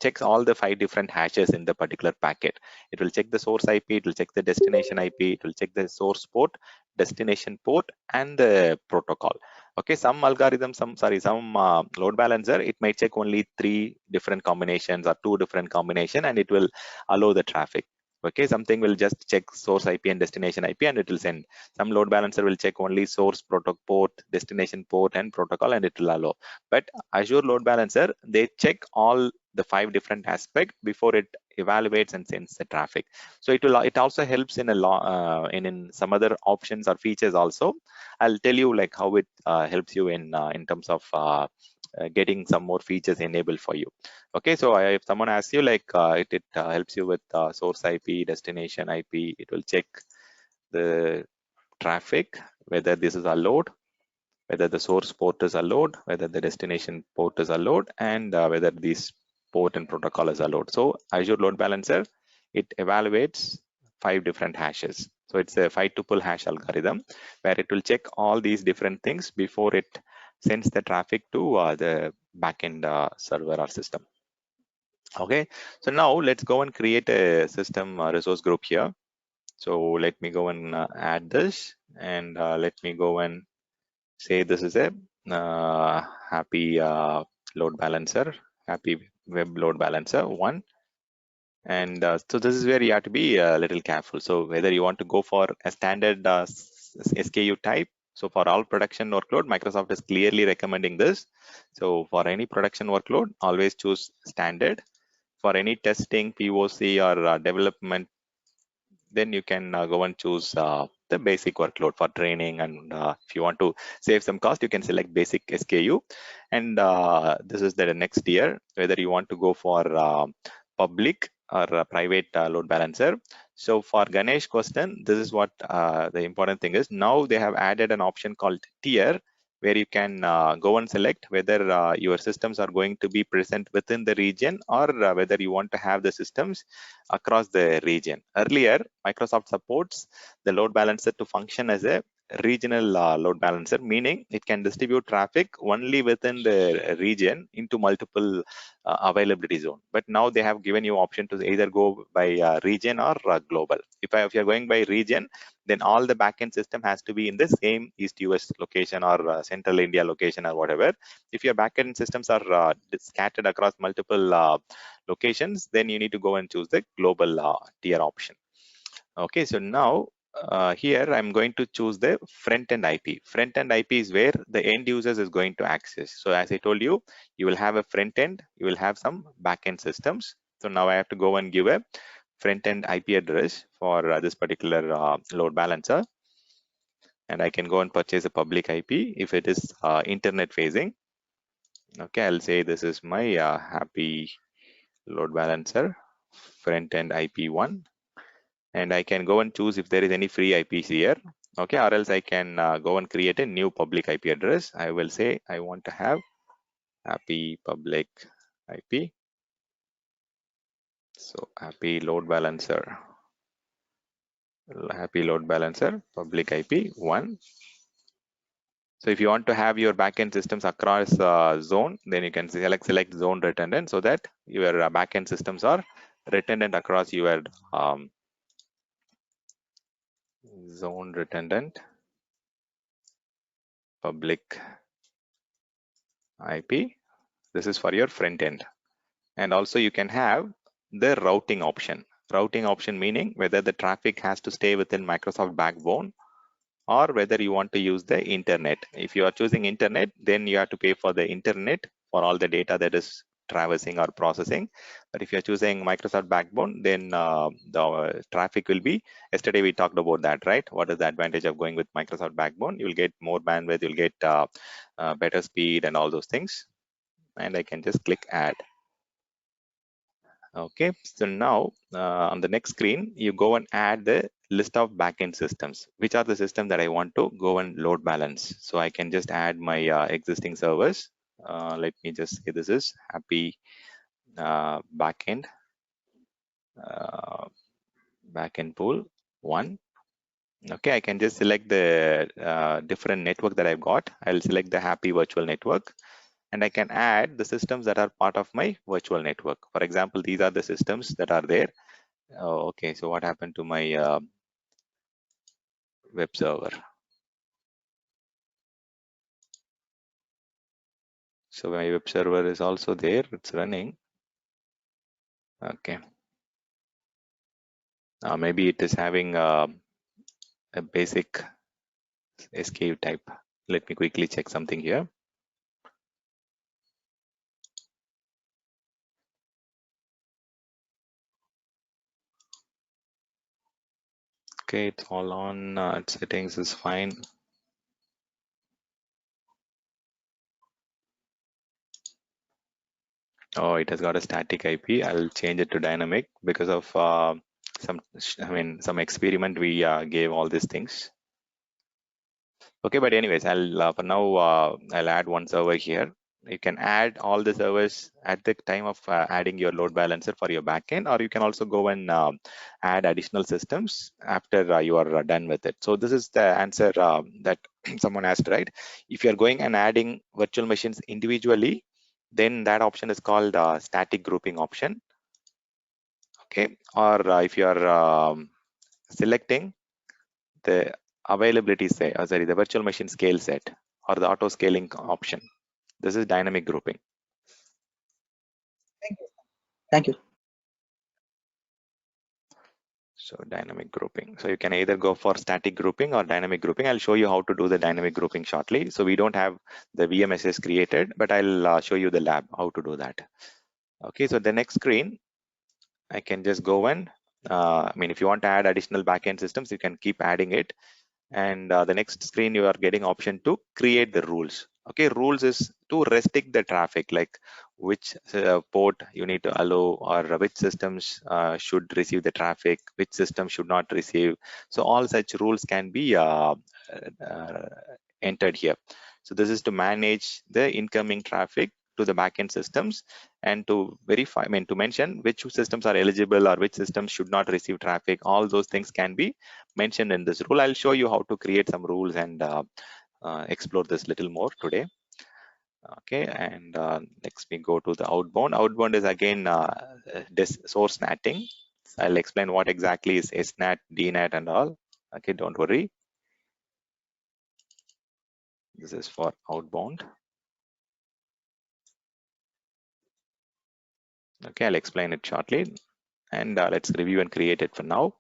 checks all the 5 different hashes in the particular packet. It will check the source IP, it will check the destination IP, it will check the source port, destination port, and the protocol. Okay, some algorithms, some load balancer, it might check only 3 different combinations or 2 different combination, and it will allow the traffic. Okay, something will just check source IP and destination IP, and it will send. Some load balancer will check only source port, destination port, and protocol, and it will allow. But Azure load balancer, they check all the 5 different aspects before it evaluates and sends the traffic. So it also helps in a lot in some other options or features also. I'll tell you like how it helps you in terms of getting some more features enabled for you. Okay, so if someone asks you like it helps you with source IP, destination IP, it will check the traffic, whether this is allowed, whether the source port is allowed, whether the destination port is allowed, and whether this port and protocol is allowed. So Azure Load Balancer, it evaluates 5 different hashes. So it's a 5 tuple hash algorithm where it will check all these different things before it sends the traffic to the backend server or system. Okay, so now let's go and create a system resource group here. So let me go and add this, and let me go and say this is a happy load balancer, happy web load balancer 1. And so this is where you have to be a little careful. So whether you want to go for a standard SKU type. So for all production workload, Microsoft is clearly recommending this. So for any production workload, always choose standard. For any testing, POC, or development, then you can go and choose the basic workload for training. And if you want to save some cost, you can select basic SKU. And this is the next tier, whether you want to go for public or private load balancer. So for Ganesh question, this is what the important thing is. Now they have added an option called tier, where you can go and select whether your systems are going to be present within the region, or whether you want to have the systems across the region. Earlier, Microsoft supports the load balancer to function as a regional load balancer, meaning it can distribute traffic only within the region into multiple availability zone. But now they have given you option to either go by region or global. If you're going by region, then all the backend system has to be in the same East US location or Central India location or whatever. If your backend systems are scattered across multiple locations, then you need to go and choose the global tier option. Okay, so now here I'm going to choose the front-end IP. Front-end IP is where the end users is going to access. So as I told you, you will have a front-end, you will have some back-end systems. So now I have to go and give a front-end IP address for this particular load balancer. And I can go and purchase a public IP if it is internet facing. Okay, I'll say this is my happy load balancer front-end IP1. And I can go and choose if there is any free IPs here. Okay, or else I can go and create a new public IP address. I will say I want to have happy public IP. So happy load balancer public IP1. So if you want to have your backend systems across zone, then you can select zone redundant, so that your backend systems are redundant across your zone redundant public IP. This is for your front end. And also you can have the routing option. Routing option meaning whether the traffic has to stay within Microsoft backbone, or whether you want to use the internet. If you are choosing internet, then you have to pay for the internet for all the data that is traversing or processing. But if you're choosing Microsoft Backbone, then the traffic will be, yesterday we talked about that, right? What is the advantage of going with Microsoft Backbone? You'll get more bandwidth, you'll get better speed and all those things. And I can just click add. Okay, so now on the next screen, you go and add the list of backend systems. Which are the systems that I want to go and load balance? So I can just add my existing servers. Let me just say this is happy backend pool 1. Okay, I can just select the different network that I've got. I'll select the happy virtual network. And I can add the systems that are part of my virtual network. For example, these are the systems that are there. Oh, okay, so what happened to my web server? So my web server is also there, it's running. Okay. Maybe it is having a basic SKU type. Let me quickly check something here. Okay, it's all on, settings is fine. Oh, it has got a static IP. I'll change it to dynamic because of some experiment we gave all these things. Okay, but anyways, I'll for now I'll add one server here. You can add all the servers at the time of adding your load balancer for your backend, or you can also go and add additional systems after you are done with it. So this is the answer that someone asked, right? If you're going and adding virtual machines individually, then that option is called static grouping option. Okay, or if you are selecting the availability set, sorry, the virtual machine scale set or the auto scaling option. This is dynamic grouping. Thank you. So dynamic grouping. So you can either go for static grouping or dynamic grouping. I'll show you how to do the dynamic grouping shortly. So we don't have the VMSS created, but I'll show you the lab how to do that. Okay, so the next screen, I can just go and, if you want to add additional backend systems, you can keep adding it. And the next screen, you are getting option to create the rules. Okay, rules is to restrict the traffic, like which port you need to allow, or which systems should receive the traffic, which system should not receive. So all such rules can be entered here. So this is to manage the incoming traffic to the backend systems, and to verify, to mention which systems are eligible or which systems should not receive traffic. All those things can be mentioned in this rule. I'll show you how to create some rules and explore this little more today. Okay, and next we go to the outbound. Outbound is again this source NATing. I'll explain what exactly is SNAT, DNAT and all. Okay, don't worry. This is for outbound. Okay, I'll explain it shortly. And let's review and create it for now.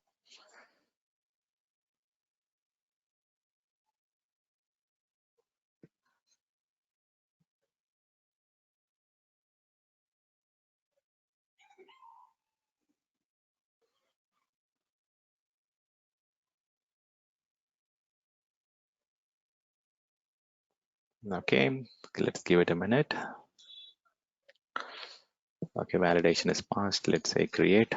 Okay, let's give it a minute. Okay, validation is passed. Let's say create.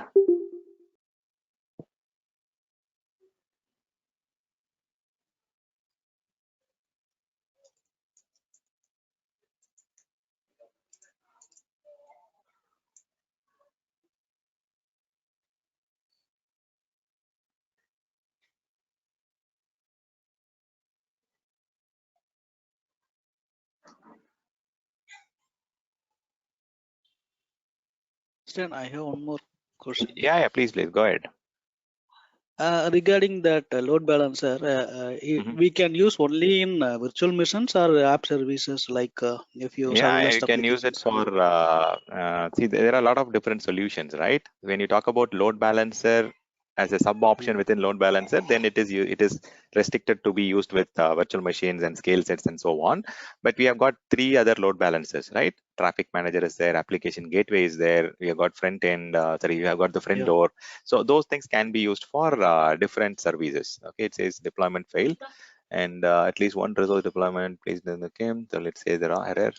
Stan, I have one more question. Yeah, please go ahead. Regarding that load balancer, we can use only in virtual machines or app services, like if you Yeah, you can use it for see, there are a lot of different solutions, right? When you talk about load balancer, as a sub option within load balancer, then it is restricted to be used with virtual machines and scale sets and so on. But we have got 3 other load balancers, right? Traffic manager is there, application gateway is there, we have got front end, we have got the front door. So those things can be used for different services. Okay, it says deployment fail, and at least one resource deployment please in the game. So let's say there are error.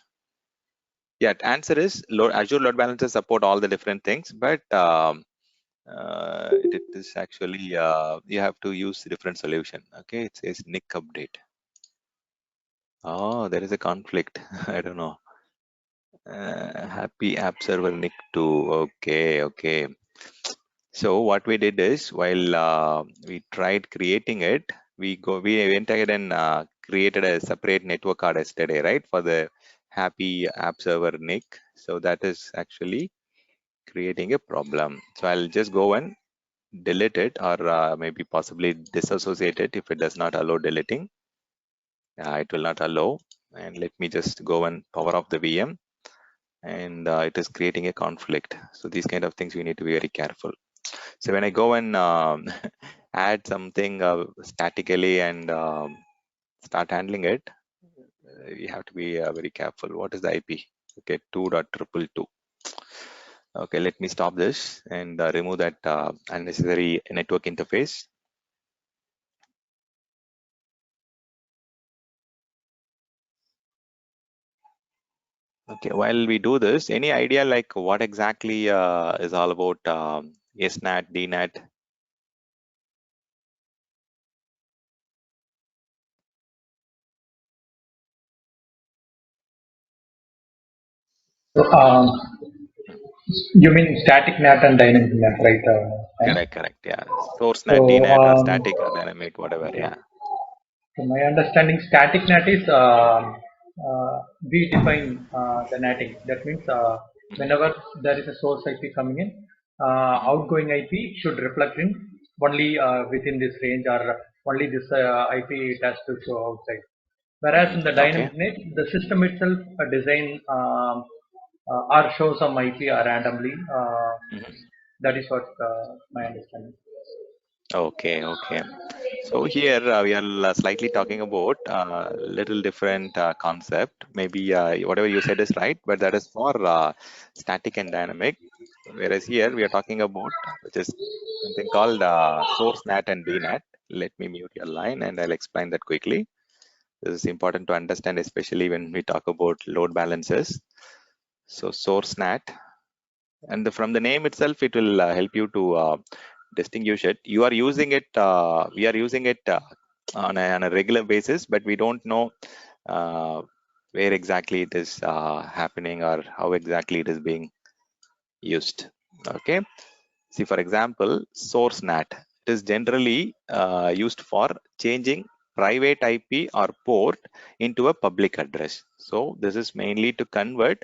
Yeah, answer is Azure load balancers support all the different things, but it is actually you have to use a different solution. Okay, it says NIC update. Oh, there is a conflict. I don't know. Happy app server NIC 2. Okay. So what we did is, while we tried creating it, we went ahead and created a separate network card yesterday, right, for the happy app server NIC. So that is actually creating a problem. So I'll just go and delete it, or maybe possibly disassociate it if it does not allow deleting. It will not allow. And let me just go and power off the VM, and it is creating a conflict. So these kind of things we need to be very careful. So when I go and add something statically and start handling it, you have to be very careful. What is the IP? Okay, 2.222. Okay, let me stop this and remove that unnecessary network interface. Okay, while we do this, any idea like what exactly is all about SNAT, DNAT? So, you mean static NAT and dynamic NAT, right? Correct. Yeah, source So, NAT, DNAT, or static or dynamic, whatever. okay. Yeah. To my understanding, static NAT is we define the NATing. That means whenever there is a source IP coming in, outgoing IP should reflect in only within this range, or only this IP it has to show outside. Whereas in the Okay. dynamic NAT, the system itself design or show some IP randomly. That is what my understanding. Okay. So here we are slightly talking about little different concept. Maybe whatever you said is right, but that is for static and dynamic. Whereas here we are talking about which is something called source NAT and DNAT. Let me mute your line and I'll explain that quickly. This is important to understand, especially when we talk about load balancers. So source NAT, and from the name itself, it will help you to distinguish it. You are using it, we are using it on a regular basis, but we don't know where exactly it is happening or how exactly it is being used. Okay. See, for example, source NAT. It is generally used for changing private IP or port into a public address. So this is mainly to convert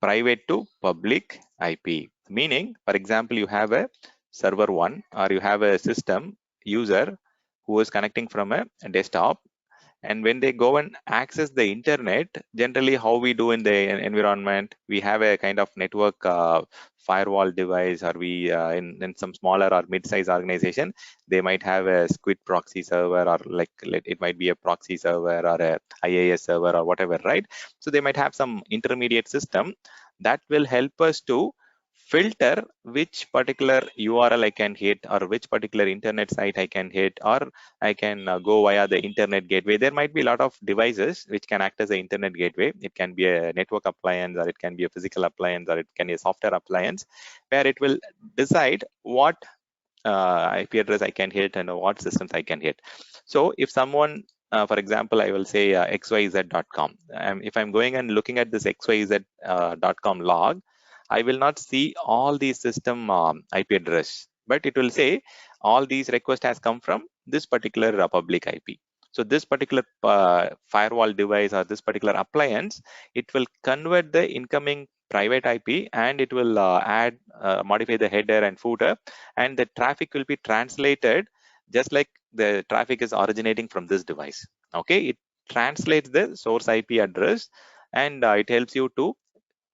private to public IP. Meaning, for example, you have a server 1 or you have a system user who is connecting from a desktop, and when they go and access the internet, generally how we do in the environment, we have a kind of network firewall device, or we in some smaller or mid-size organization, they might have a squid proxy server, or like it might be a proxy server or a IAS server or whatever, right? So they might have some intermediate system that will help us to filter which particular URL I can hit, or which particular internet site I can hit, or I can go via the internet gateway. There might be a lot of devices which can act as an internet gateway. It can be a network appliance, or it can be a physical appliance, or it can be a software appliance, where it will decide what IP address I can hit and what systems I can hit. So if someone, for example, I will say xyz.com. If I'm going and looking at this xyz.com log, I will not see all these system IP address, but it will say all these requests has come from this particular public IP. So this particular firewall device or this particular appliance, it will convert the incoming private IP, and it will modify the header and footer, and the traffic will be translated just like the traffic is originating from this device. Okay, it translates the source IP address, and it helps you to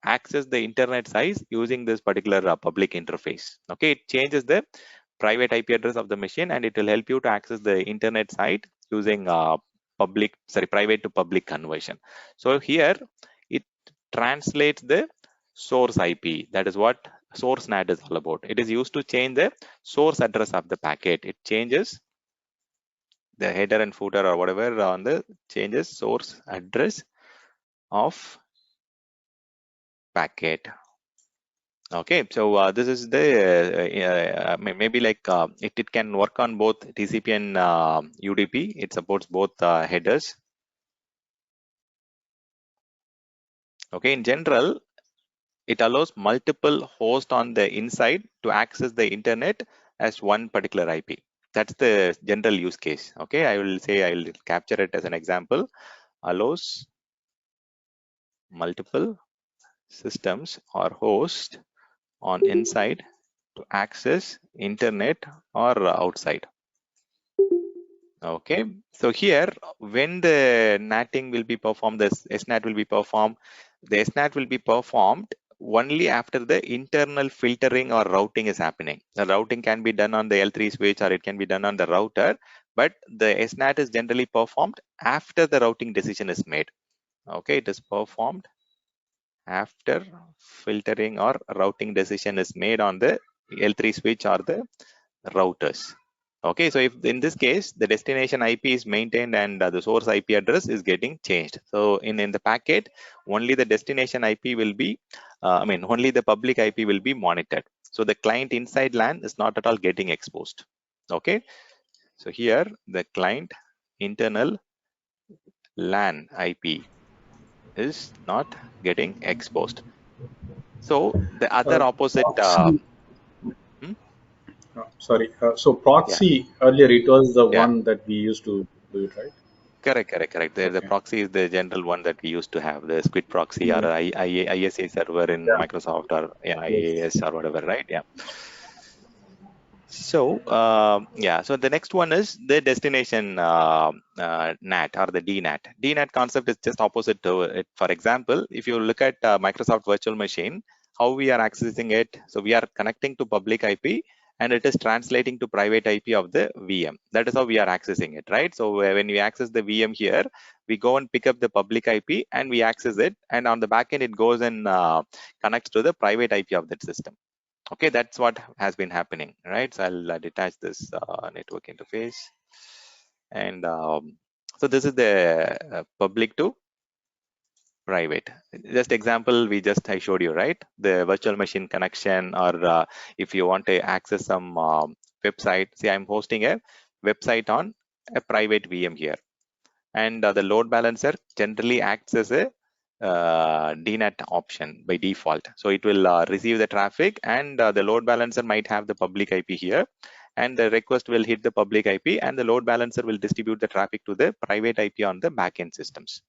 access the internet size using this particular public interface. Okay, it changes the private IP address of the machine, and it will help you to access the internet site using private to public conversion. So here it translates the source IP. That is what source NAT is all about. It is used to change the source address of the packet. It changes the header and footer or whatever on the changes source address of packet. Okay, so this is the maybe like it can work on both TCP and UDP. It supports both headers. Okay, in general, it allows multiple hosts on the inside to access the internet as one particular IP. That's the general use case. Okay, I will capture it as an example. Allows multiple systems or hosts on inside to access internet or outside. Okay, so here when the NATing will be performed, the SNAT will be performed. The SNAT will be performed only after the internal filtering or routing is happening. The routing can be done on the L3 switch or it can be done on the router, but the SNAT is generally performed after the routing decision is made. Okay, it is performed after filtering or routing decision is made on the L3 switch or the routers. Okay, so if in this case the destination IP is maintained and the source IP address is getting changed. So in the packet, only the destination IP will be, only the public IP will be monitored. So the client inside LAN is not at all getting exposed. Okay, so here the client internal LAN IP is not getting exposed. So the other opposite. Proxy, Hmm? sorry. So proxy, earlier it was the one that we used to do it, right? Correct. The Okay. proxy is the general one that we used to have, the Squid proxy or Yeah. ISA server in Yeah. Microsoft or Yes. IaaS or whatever, right? Yeah. So so the next one is the destination NAT or the DNAT. DNAT concept is just opposite to it. For example, if you look at Microsoft Virtual Machine, how we are accessing it. So we are connecting to public IP and it is translating to private IP of the VM. That is how we are accessing it, right? So when we access the VM here, we go and pick up the public IP and we access it. And on the backend, it goes and connects to the private IP of that system. Okay, that's what has been happening, right? So I'll detach this network interface. And so this is the public to private. Just example, I showed you, right? The virtual machine connection, or if you want to access some website, see, I'm hosting a website on a private VM here. And the load balancer generally acts as a DNAT option by default. So it will receive the traffic, and the load balancer might have the public IP here, and the request will hit the public IP, and the load balancer will distribute the traffic to the private IP on the backend systems.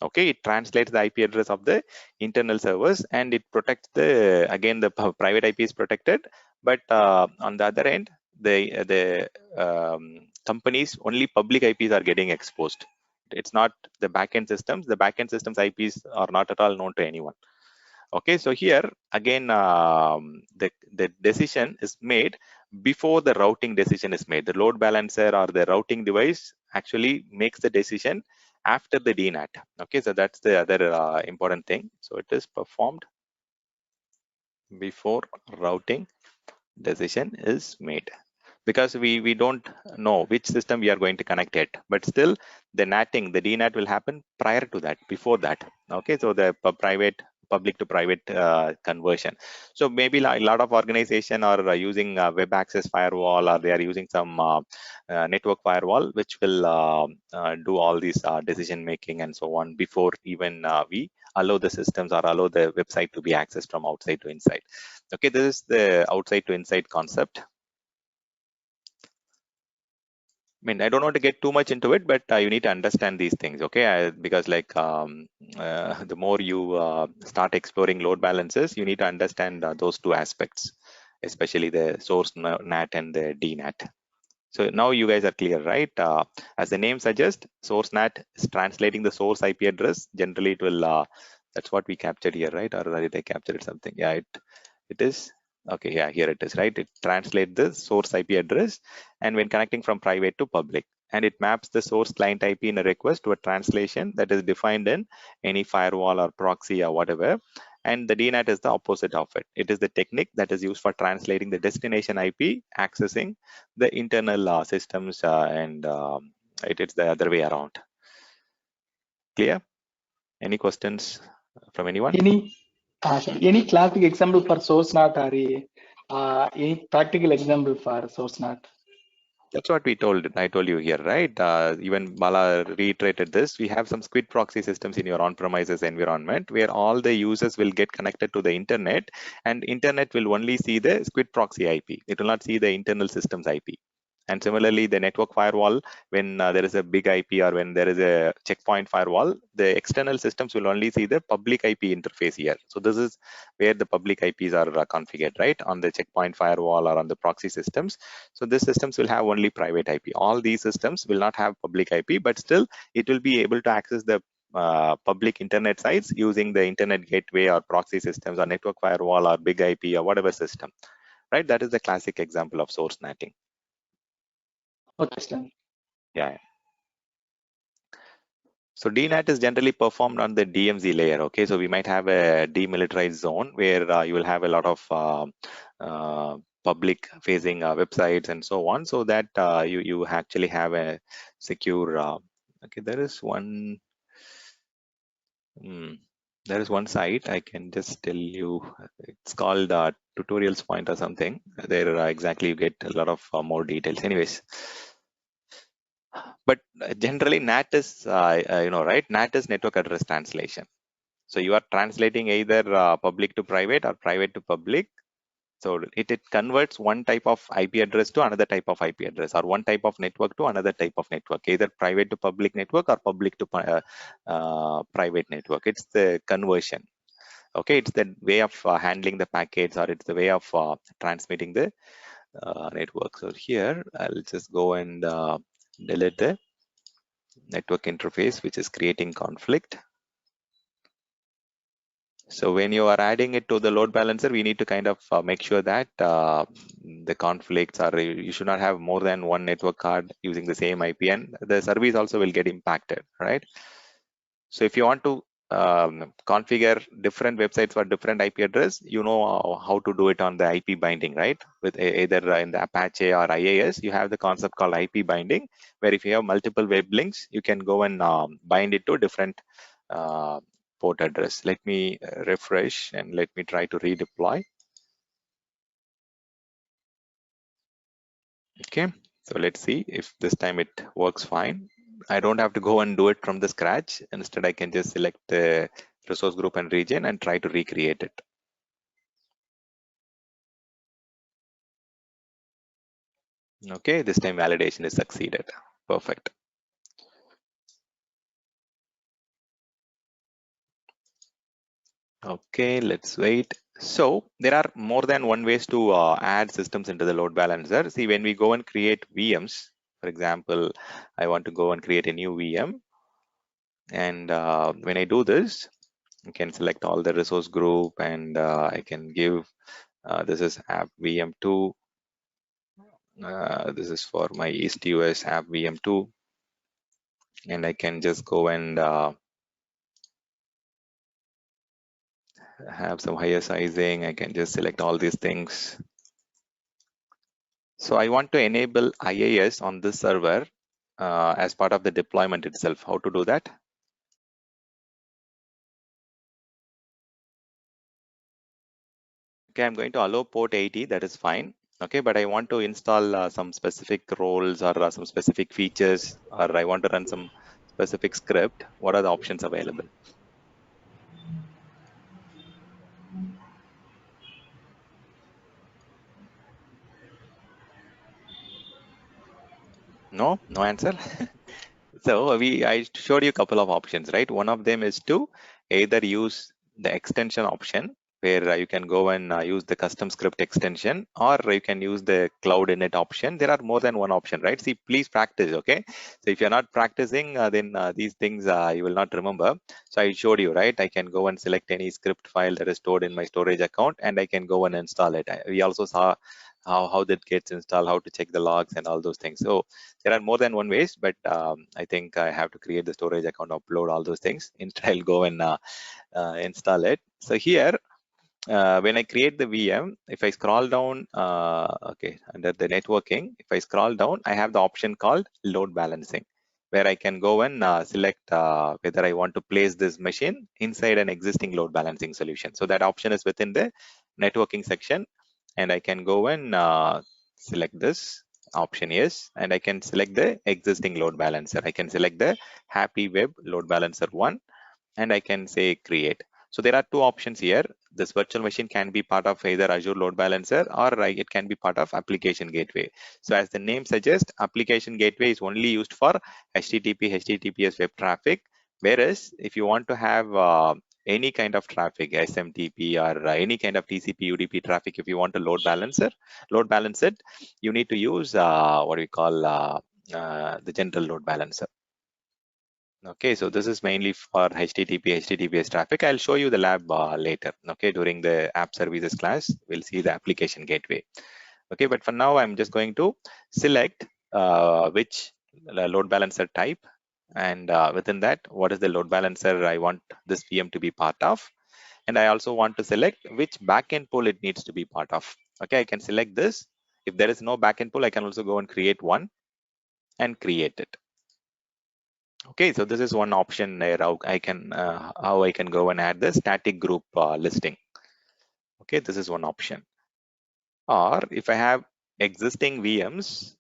Okay, it translates the IP address of the internal servers, and it protects the private IP is protected, but on the other end, the companies only public IPs are getting exposed. It's not the backend systems. The backend systems IPs are not at all known to anyone. Okay, so here again, the decision is made before the routing decision is made. The load balancer or the routing device actually makes the decision after the DNAT. Okay, so that's the other important thing. So it is performed before routing decision is made, because we don't know which system we are going to connect it, but still the DNAT will happen prior to that, before that. Okay, so the public to private conversion. So maybe a lot of organization are using web access firewall, or they are using some network firewall, which will do all these decision making and so on before even we allow the systems or allow the website to be accessed from outside to inside. Okay, this is the outside to inside concept. I don't want to get too much into it, but you need to understand these things, okay? Because the more you start exploring load balances, you need to understand those two aspects, especially the source NAT and the DNAT. So now you guys are clear, right? As the name suggests, source NAT is translating the source IP address. Generally, it will. That's what we captured here, right? Or did I capture something? Yeah, it is Okay, yeah, here it is, right? It translates the source IP address, and when connecting from private to public, and it maps the source client IP in a request to a translation that is defined in any firewall or proxy or whatever. And the DNAT is the opposite of it. It is the technique that is used for translating the destination IP, accessing the internal systems, and it is the other way around. Clear? Any questions from anyone? Any classic example for source NAT or any practical example for source NAT? That's what I told you here, right? Even Bala reiterated this. We have some squid proxy systems in your on-premises environment where all the users will get connected to the internet, and internet will only see the squid proxy IP. It will not see the internal systems IP. And similarly, the network firewall, when there is a big IP or when there is a checkpoint firewall, the external systems will only see the public IP interface here. So this is where the public IPs are configured, right? On the checkpoint firewall or on the proxy systems. So these systems will have only private IP. All these systems will not have public IP, but still it will be able to access the public internet sites using the internet gateway or proxy systems or network firewall or big IP or whatever system, right? That is the classic example of source netting. Okay, Stan. Yeah. So DNAT is generally performed on the DMZ layer. Okay, so we might have a demilitarized zone where you will have a lot of public facing websites and so on, so that you actually have a secure. Okay, there is one. There is one site I can just tell you. It's called Tutorials Point or something. There exactly you get a lot of more details. Anyways. But generally NAT is, right? NAT is network address translation. So you are translating either public to private or private to public. So it converts one type of IP address to another type of IP address, or one type of network to another type of network, either private to public network or public to private network. It's the conversion. Okay, it's the way of handling the packets, or it's the way of transmitting the network. So here I'll just go and delete the network interface, which is creating conflict. So when you are adding it to the load balancer, we need to kind of make sure that the conflicts are, you should not have more than one network card using the same IP, and the service also will get impacted, right? So if you want to configure different websites for different IP address, you know how to do it on the IP binding, right? With either in the Apache or IAS, you have the concept called IP binding, where if you have multiple web links, you can go and bind it to different port address. Let me refresh and let me try to redeploy. Okay, so let's see if this time it works fine. I don't have to go and do it from the scratch. Instead, I can just select the resource group and region and try to recreate it. Okay, this time validation is succeeded. Perfect. Okay, let's wait. So there are more than one ways to add systems into the load balancer. See, when we go and create VMs, for example, I want to go and create a new VM. And when I do this, I can select all the resource group, and I can give, this is app VM2. This is for my East US app VM2. And I can just go and have some higher sizing. I can just select all these things. So I want to enable IAS on this server as part of the deployment itself. How to do that? Okay, I'm going to allow port 80, that is fine. Okay, but I want to install some specific roles or some specific features, or I want to run some specific script. What are the options available? No answer. So I showed you a couple of options, right? One of them is to either use the extension option, where you can go and use the custom script extension, or you can use the cloud init option. There are more than one option, right? See, please practice, okay? So if you're not practicing, then these things you will not remember. So I showed you, right? I can go and select any script file that is stored in my storage account, and I can go and install it. We also saw how that gets installed, how to check the logs and all those things. So there are more than one ways, but I think I have to create the storage account, upload all those things. Instead, I'll go and install it. So here, when I create the VM, if I scroll down, okay, under the networking, if I scroll down, I have the option called load balancing, where I can go and select whether I want to place this machine inside an existing load balancing solution. So that option is within the networking section, and I can go and select this option, yes, and I can select the existing load balancer. I can select the Happy Web Load Balancer 1, and I can say create. So there are two options here. This virtual machine can be part of either Azure Load Balancer, or it can be part of Application Gateway. So as the name suggests, Application Gateway is only used for HTTP, HTTPS web traffic. Whereas if you want to have any kind of traffic, SMTP or any kind of TCP, UDP traffic, if you want to load balance it, you need to use what we call the general load balancer. Okay, so this is mainly for HTTP, HTTPS traffic. I'll show you the lab later. Okay, during the app services class, we'll see the application gateway. Okay, but for now, I'm just going to select which load balancer type, and within that, what is the load balancer I want this VM to be part of. And I also want to select which backend pool it needs to be part of. Okay, I can select this. If there is no backend pool, I can also go and create one and create it. Okay, so this is one option there. How I can go and add the static group listing. Okay, this is one option. Or if I have existing VMs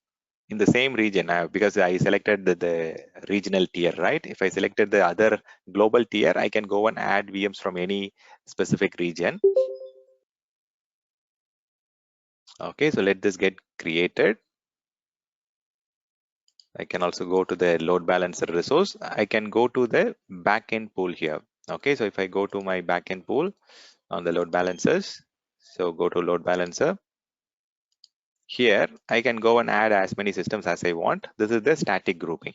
in the same region, because I selected the regional tier, right? If I selected the other global tier, I can go and add VMs from any specific region. Okay, so let this get created. I can also go to the load balancer resource. I can go to the backend pool here. Okay, so if I go to my backend pool on the load balancers, so go to load balancer. Here, I can go and add as many systems as I want. This is the static grouping.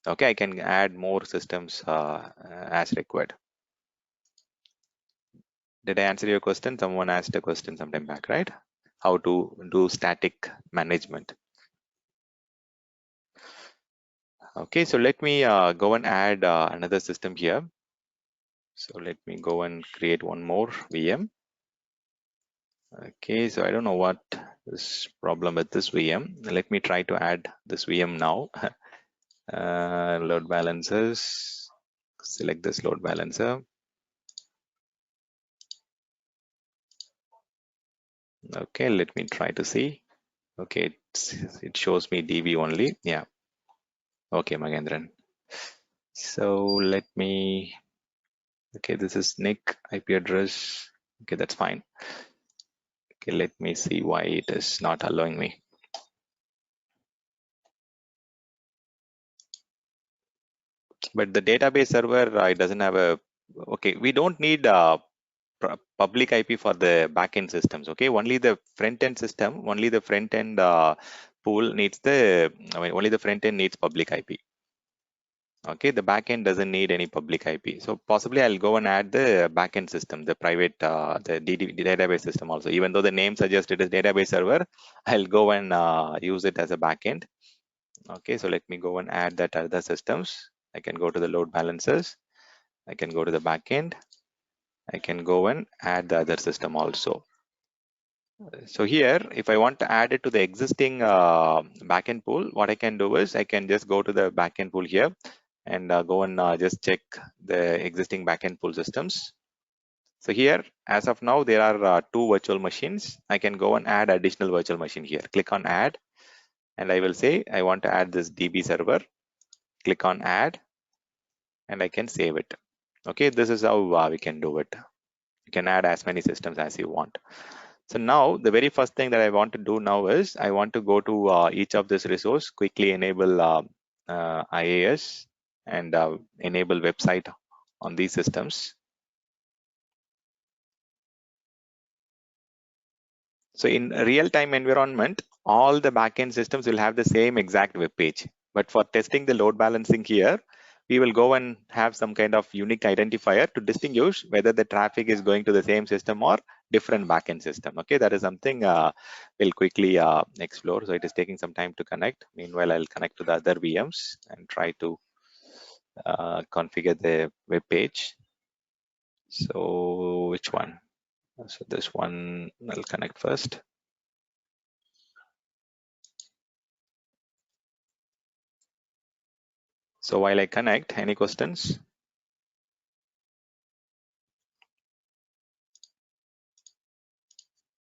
Okay, I can add more systems as required. Did I answer your question? Someone asked a question sometime back, right? How to do static management. Okay, so let me go and add another system here. So let me go and create one more VM. Okay, so I don't know what is problem with this VM. Let me try to add this VM now. Load balancers, select this load balancer. Okay, let me try to see. Okay, it shows me DB only. Yeah. Okay, Magendran. So let me, okay, this is Nick IP address. Okay, that's fine. Okay, let me see why it is not allowing me. But the database server, it doesn't have a, okay, we don't need public IP for the backend systems. Okay, only the front end system, only the front end pool needs the, only the front end needs public IP. Okay, the backend doesn't need any public IP. So possibly I'll go and add the backend system, the private, the database system also. Even though the name suggests it is database server, I'll go and use it as a backend. Okay, so let me go and add that other systems. I can go to the load balancers. I can go to the backend. I can go and add the other system also. So here, if I want to add it to the existing backend pool, what I can do is I can just go to the backend pool here and go and just check the existing backend pool systems. So here, as of now, there are two virtual machines. I can go and add additional virtual machine here. Click on add, and I will say I want to add this DB server. Click on add, and I can save it. Okay, this is how we can do it. You can add as many systems as you want. So now the very first thing that I want to do now is I want to go to each of this resource, quickly enable IAS and enable website on these systems. So in a real-time environment, all the backend systems will have the same exact web page. But for testing the load balancing here, we will go and have some kind of unique identifier to distinguish whether the traffic is going to the same system or different backend system. Okay, that is something we'll quickly explore. So it is taking some time to connect. Meanwhile, I'll connect to the other VMs and try to configure the web page. So which one? So this one I'll connect first. So while I connect, any questions?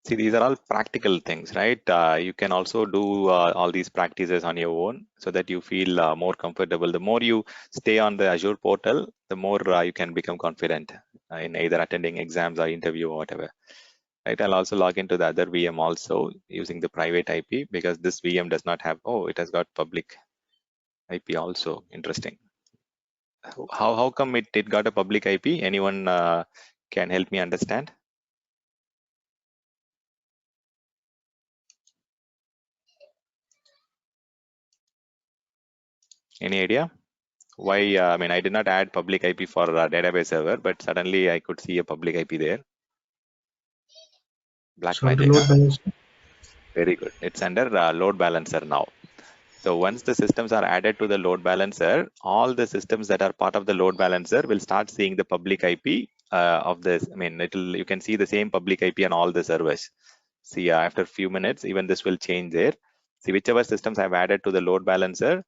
See, these are all practical things, right? You can also do all these practices on your own so that you feel more comfortable. The more you stay on the Azure portal, the more you can become confident in either attending exams or interview or whatever. Right? I'll also log into the other VM also using the private IP because this VM does not have, oh, it has got public IP also. Interesting. How come it got a public IP? Anyone can help me understand? Any idea? Why? I mean, I did not add public IP for database server, but suddenly I could see a public IP there. Black So the magic, load huh? balancer. Very good. It's under load balancer now. So once the systems are added to the load balancer, all the systems that are part of the load balancer will start seeing the public IP of this. I mean, you can see the same public IP on all the servers. See, after a few minutes, even this will change there. See, whichever systems I've added to the load balancer,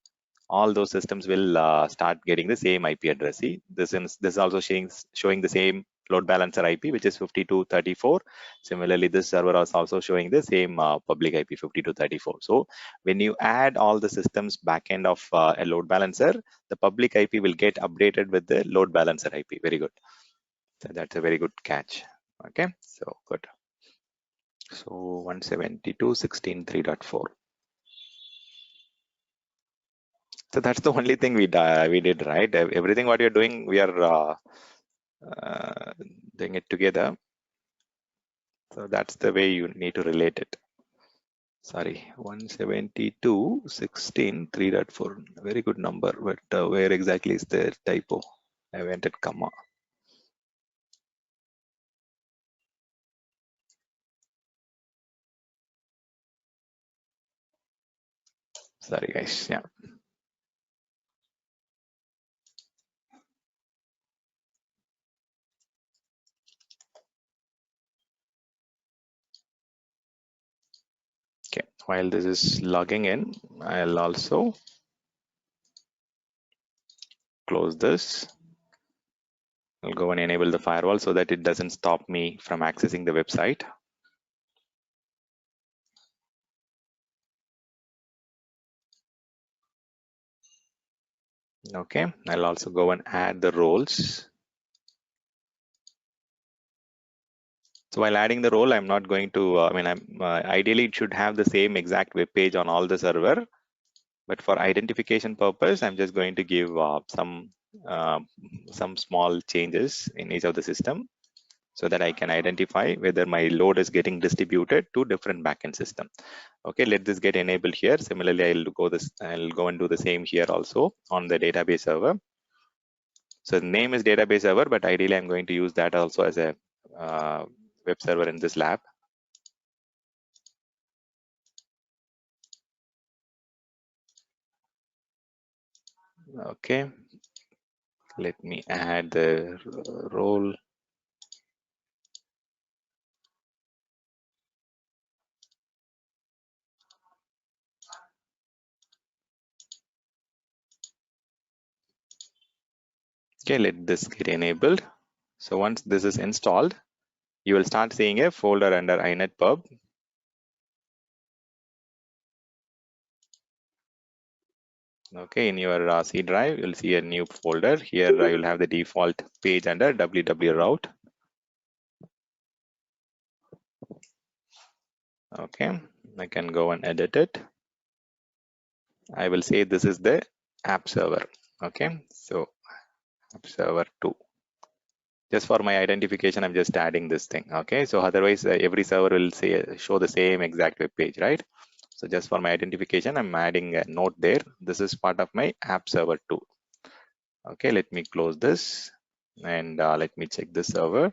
all those systems will start getting the same IP address. See, this is also showing the same load balancer IP, which is 5234. Similarly, this server is also showing the same public IP 5234. So when you add all the systems backend of a load balancer, the public IP will get updated with the load balancer IP. Very good. So that's a very good catch. Okay, so good. So 172.16.3.4. So that's the only thing we did, right? Everything what you're doing, we are doing it together. So that's the way you need to relate it. Sorry, 172.16.3.4. Very good number, but where exactly is the typo? I went at comma. Sorry, guys. Yeah. Okay. While this is logging in, I'll also close this. I'll go and enable the firewall so that it doesn't stop me from accessing the website. Okay, I'll also go and add the roles. So while adding the role, I'm not going to, ideally it should have the same exact web page on all the server, but for identification purpose, I'm just going to give some small changes in each of the system so that I can identify whether my load is getting distributed to different backend system. Okay, let this get enabled here. Similarly, I'll go and do the same here also on the database server. So the name is database server, but ideally I'm going to use that also as a web server in this lab. Okay, let me add the role. Okay, let this get enabled. So once this is installed, you will start seeing a folder under inetpub. Okay, in your C drive, you'll see a new folder. Here you'll have the default page under www route. Okay, I can go and edit it. I will say this is the app server. Okay, so app server 2. Just for my identification, I'm just adding this thing. Okay, so otherwise every server will show the same exact web page, right? So just for my identification, I'm adding a note there. This is part of my app server too. Okay, let me close this and let me check this server.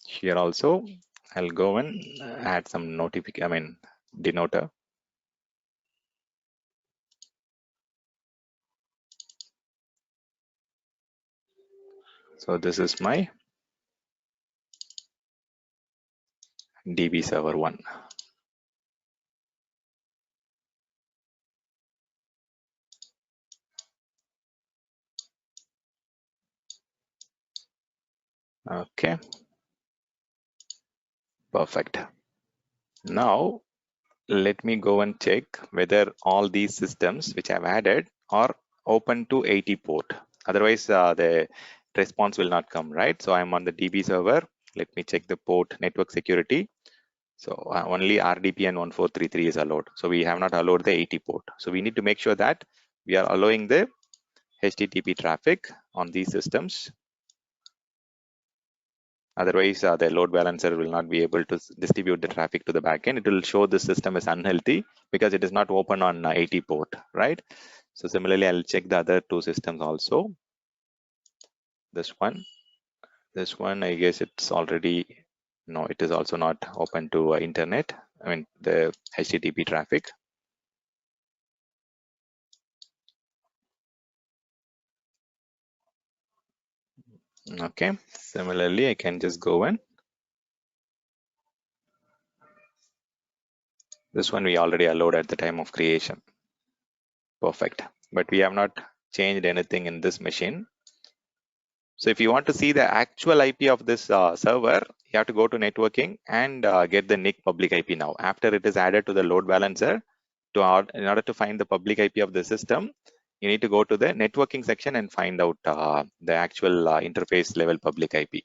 Here also, I'll go and add some denoter. So this is my DB server 1. Okay, perfect. Now let me go and check whether all these systems which I've added are open to 80 port. Otherwise, the response will not come, right? So I'm on the DB server. Let me check the port network security. So only RDP and 1433 is allowed. So we have not allowed the 80 port. So we need to make sure that we are allowing the HTTP traffic on these systems. Otherwise, the load balancer will not be able to distribute the traffic to the backend. It will show the system is unhealthy because it is not open on 80 port, right? So similarly, I'll check the other two systems also. This one, I guess it's already, no, it is also not open to internet. The HTTP traffic. Okay, similarly, I can just go in. This one we already allowed at the time of creation. Perfect. But we have not changed anything in this machine. So if you want to see the actual IP of this server, you have to go to networking and get the NIC public IP now. After it is added to the load balancer, in order to find the public IP of the system, you need to go to the networking section and find out the actual interface level public IP.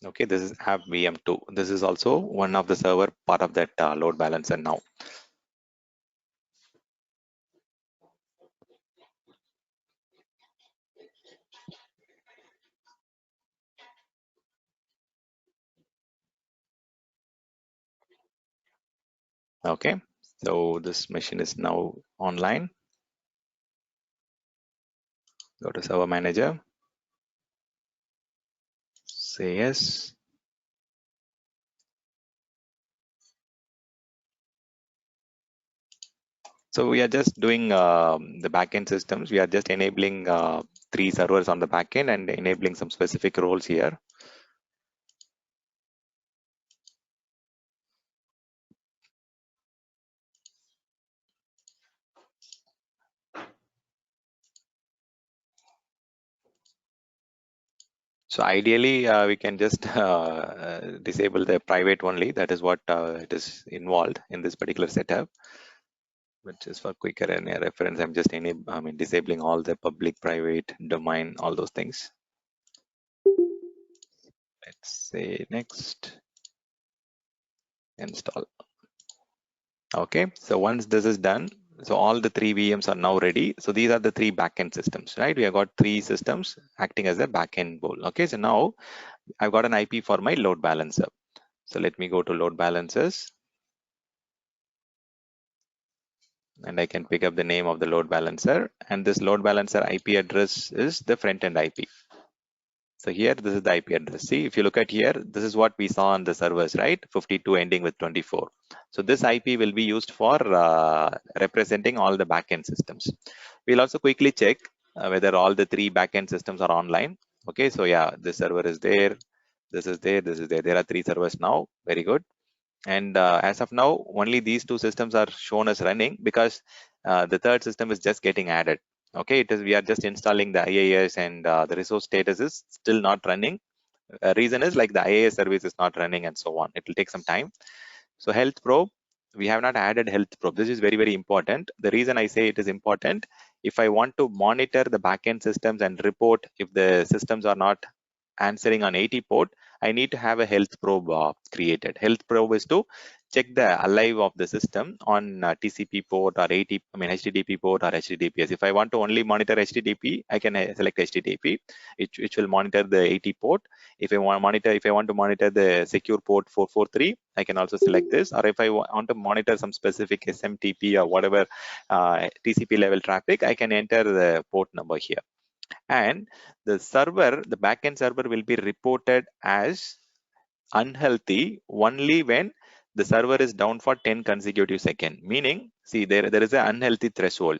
Okay, this is app VM2. This is also one of the server part of that load balancer now. Okay, so this machine is now online. Go to server manager. Say yes. So we are just doing the backend systems. We are just enabling 3 servers on the backend and enabling some specific roles here. So ideally, we can just disable the private only. That is what it is involved in this particular setup. But just for quicker reference, I'm just disabling all the public, private, domain, all those things. Let's say next, install. Okay, so once this is done, so all the 3 VMs are now ready. So these are the 3 backend systems, right? We have got 3 systems acting as a backend bowl. Okay, so now I've got an IP for my load balancer. So let me go to load balancers. And I can pick up the name of the load balancer. And this load balancer IP address is the front end IP. So here, this is the IP address. See, if you look at here, this is what we saw on the servers, right? 52 ending with 24. So this IP will be used for representing all the backend systems. We'll also quickly check whether all the 3 backend systems are online. Okay, so yeah, this server is there. This is there. This is there. There are 3 servers now. Very good. And as of now, only these 2 systems are shown as running because the third system is just getting added. Okay, we are just installing the IaaS and the resource status is still not running. Reason is like the IaaS service is not running and so on. It will take some time. So health probe, we have not added health probe. This is very, very important. The reason I say it is important, If I want to monitor the backend systems and report if the systems are not answering on 80 port, I need to have a health probe created. Health probe is to check the alive of the system on TCP port or HTTP port or HTTPS. If I want to only monitor HTTP, I can select HTTP, which will monitor the 80 port. If I want to monitor the secure port 443, I can also select this. Or if I want to monitor some specific SMTP or whatever TCP level traffic, I can enter the port number here. And the backend server will be reported as unhealthy only when the server is down for 10 consecutive seconds. Meaning, see, there is an unhealthy threshold.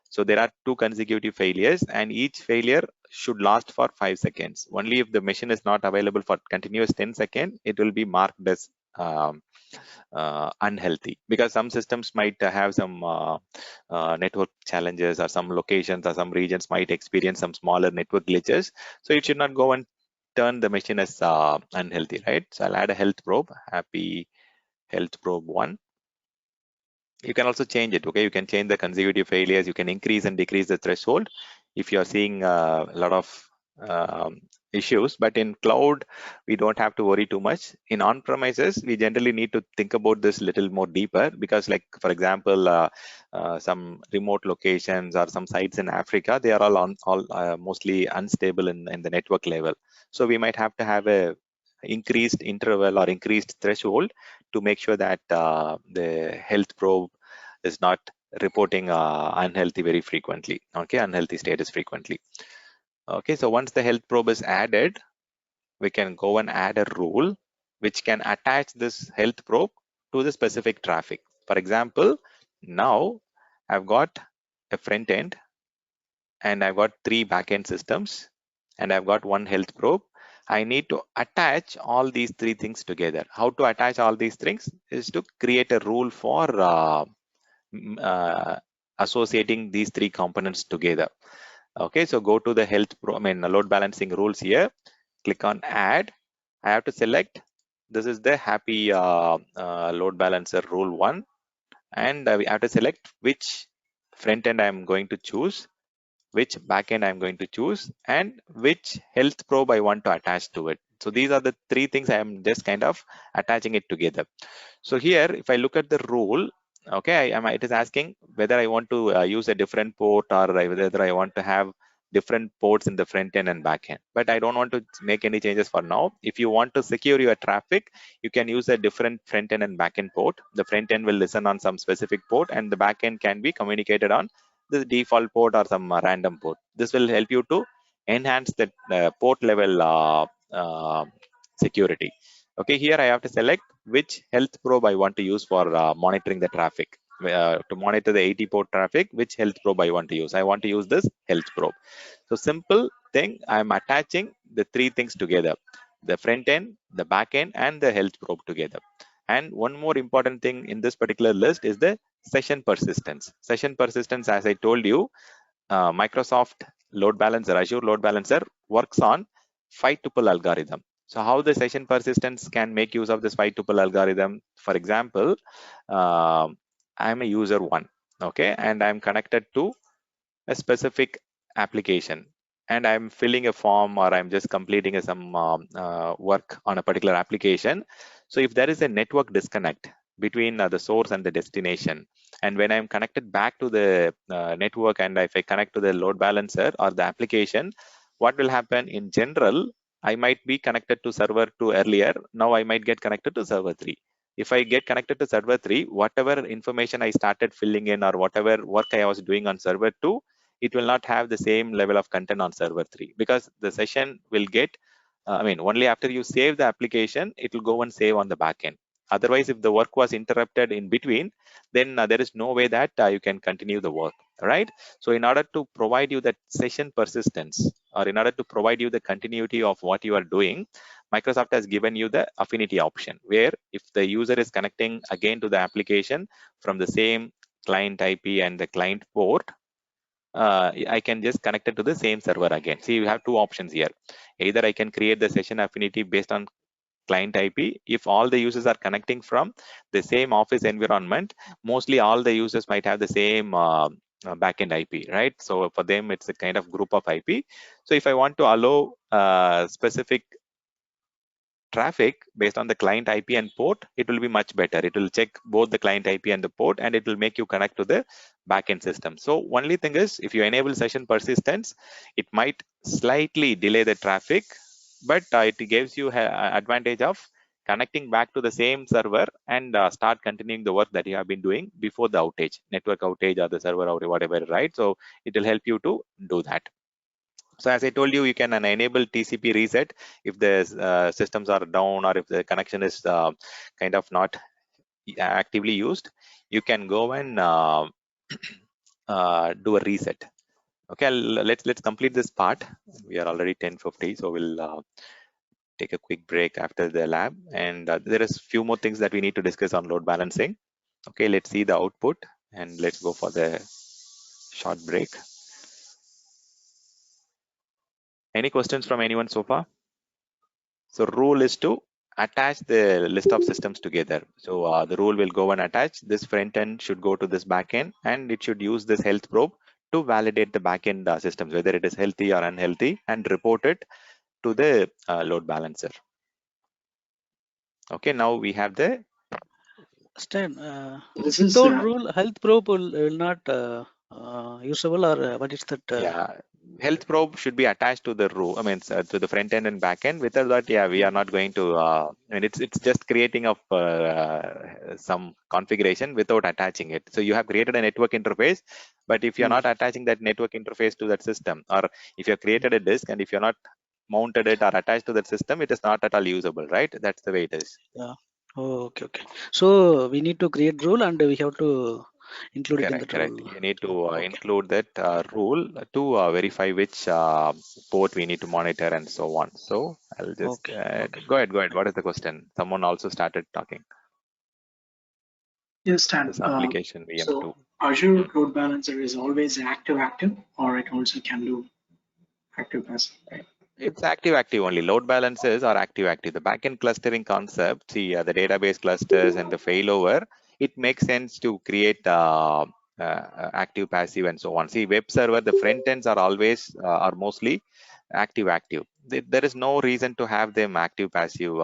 So there are 2 consecutive failures, and each failure should last for 5 seconds. Only if the machine is not available for continuous 10 seconds, it will be marked as unhealthy, because some systems might have some network challenges, or some locations or some regions might experience some smaller network glitches. So it should not go and turn the machine as unhealthy, right? So I'll add a health probe, happy health probe 1. You can also change it. Okay, you can change the consecutive failures. You can increase and decrease the threshold if you are seeing a lot of issues. But in cloud, we don't have to worry too much. In on-premises, we generally need to think about this a little more deeper, because, like, for example, some remote locations or some sites in Africa, they are all mostly unstable in the network level. So we might have to have a increased interval or increased threshold to make sure that the health probe is not reporting unhealthy very frequently. Okay, unhealthy status frequently. Okay, so once the health probe is added, we can go and add a rule which can attach this health probe to the specific traffic. For example, now I've got a front end and I've got 3 backend systems and I've got 1 health probe. I need to attach all these 3 things together. How to attach all these things is to create a rule for associating these 3 components together. Okay, so go to the load balancing rules here, click on add. I have to select, this is the happy load balancer rule 1, and I have to select which front end I'm going to choose, which backend I'm going to choose, and which health probe I want to attach to it. So these are the 3 things I am just kind of attaching it together. So here, if I look at the rule, okay, it is asking whether I want to use a different port, or whether I want to have different ports in the front end and back end. But I don't want to make any changes for now. If you want to secure your traffic, you can use a different front end and back end port. The front end will listen on some specific port, and the back end can be communicated on the default port or some random port. This will help you to enhance the port level security. Okay, here I have to select which health probe I want to use for monitoring the traffic. To monitor the 80 port traffic, which health probe I want to use? I want to use this health probe. So simple thing, I'm attaching the 3 things together: the front end, the back end, and the health probe together. And one more important thing in this particular list is the session persistence. Session persistence, as I told you, Microsoft load balancer, Azure load balancer works on 5-tuple algorithm. So how the session persistence can make use of this 5-tuple algorithm? For example, I'm a user 1, okay, and I'm connected to a specific application, and I'm filling a form, or I'm just completing some work on a particular application. So if there is a network disconnect between the source and the destination, and when I'm connected back to the network, and if I connect to the load balancer or the application, what will happen in general? I might be connected to server 2 earlier. Now I might get connected to server 3. If I get connected to server 3, whatever information I started filling in, or whatever work I was doing on server 2, it will not have the same level of content on server 3, because the session will get, only after you save the application, it will go and save on the backend. Otherwise, if the work was interrupted in between, then there is no way that you can continue the work, right? So in order to provide you that session persistence, or in order to provide you the continuity of what you are doing, Microsoft has given you the affinity option, where if the user is connecting again to the application from the same client IP and the client port, I can just connect it to the same server again. See, you have 2 options here. Either I can create the session affinity based on client IP. If all the users are connecting from the same office environment, mostly all the users might have the same backend IP, right? So for them, it's a kind of group of IP. So if I want to allow specific traffic based on the client IP and port, it will be much better. It will check both the client IP and the port, and it will make you connect to the backend system. So only thing is, if you enable session persistence, it might slightly delay the traffic, but it gives you advantage of connecting back to the same server and start continuing the work that you have been doing before the outage, network outage or the server outage, whatever, right? So it will help you to do that. So as I told you, you can enable TCP reset if the systems are down or if the connection is kind of not actively used. You can go and do a reset. Okay, let's complete this part. We are already 10:50, so we'll take a quick break after the lab. And there is few more things that we need to discuss on load balancing. Okay, let's see the output and let's go for the short break. Any questions from anyone so far? So rule is to attach the list of systems together. So the rule will go and attach this front end should go to this back end, and it should use this health probe to validate the back end systems, whether it is healthy or unhealthy, and report it to the load balancer. Okay, now we have the Stan, This you is told rule health probe will not usable, or what is that? yeah, health probe should be attached to the row. I mean, to the front end and back end. Without that, yeah, we are not going to. I mean, it's just creating of some configuration without attaching it. So you have created a network interface, but if you're not attaching that network interface to that system, or if you have created a disk and if you're not mounted it or attached to that system, it is not at all usable, right? That's the way it is. Yeah. Oh, okay, okay. So we need to create rule and we have to include it in Correct, that correct. rule. You need to Okay. include that rule to verify which port we need to monitor and so on. So I'll just Okay. go ahead, go ahead. What is the question? Someone also started talking. yes, Stan. This application VM2. So Azure load balancer is always active, or it also can do active passive, right? It's active only. Load balancers are active. The backend clustering concept, see the database clusters and the failover, it makes sense to create active, passive, and so on. See, web server, the front ends are always are mostly active. There is no reason to have them active, passive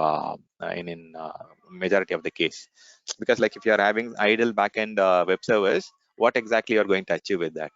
in majority of the case, because like if you are having idle backend web servers, what exactly you are going to achieve with that?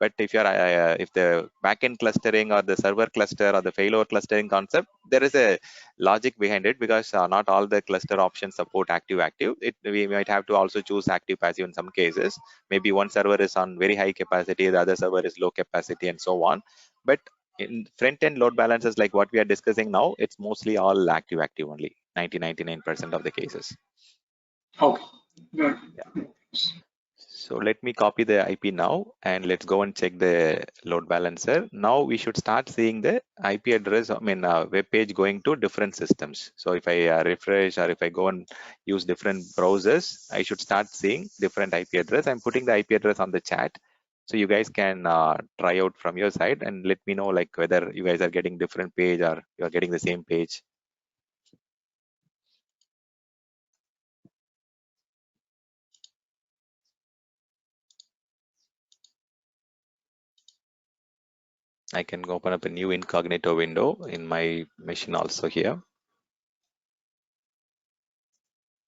But if the backend clustering or the server cluster or the failover clustering concept, there is a logic behind it, because not all the cluster options support active. We might have to also choose active passive in some cases. Maybe one server is on very high capacity, the other server is low capacity, and so on. But in front end load balancers like what we are discussing now, it's mostly all active only, 99% of the cases. Okay, good. Yeah. So let me copy the IP now, and let's go and check the load balancer. Now we should start seeing the IP address, web page going to different systems. So if I refresh or if I go and use different browsers, I should start seeing different IP address. I'm putting the IP address on the chat, so you guys can try out from your side and let me know like whether you guys are getting different page or you are getting the same page. I can open up a new incognito window in my machine also here.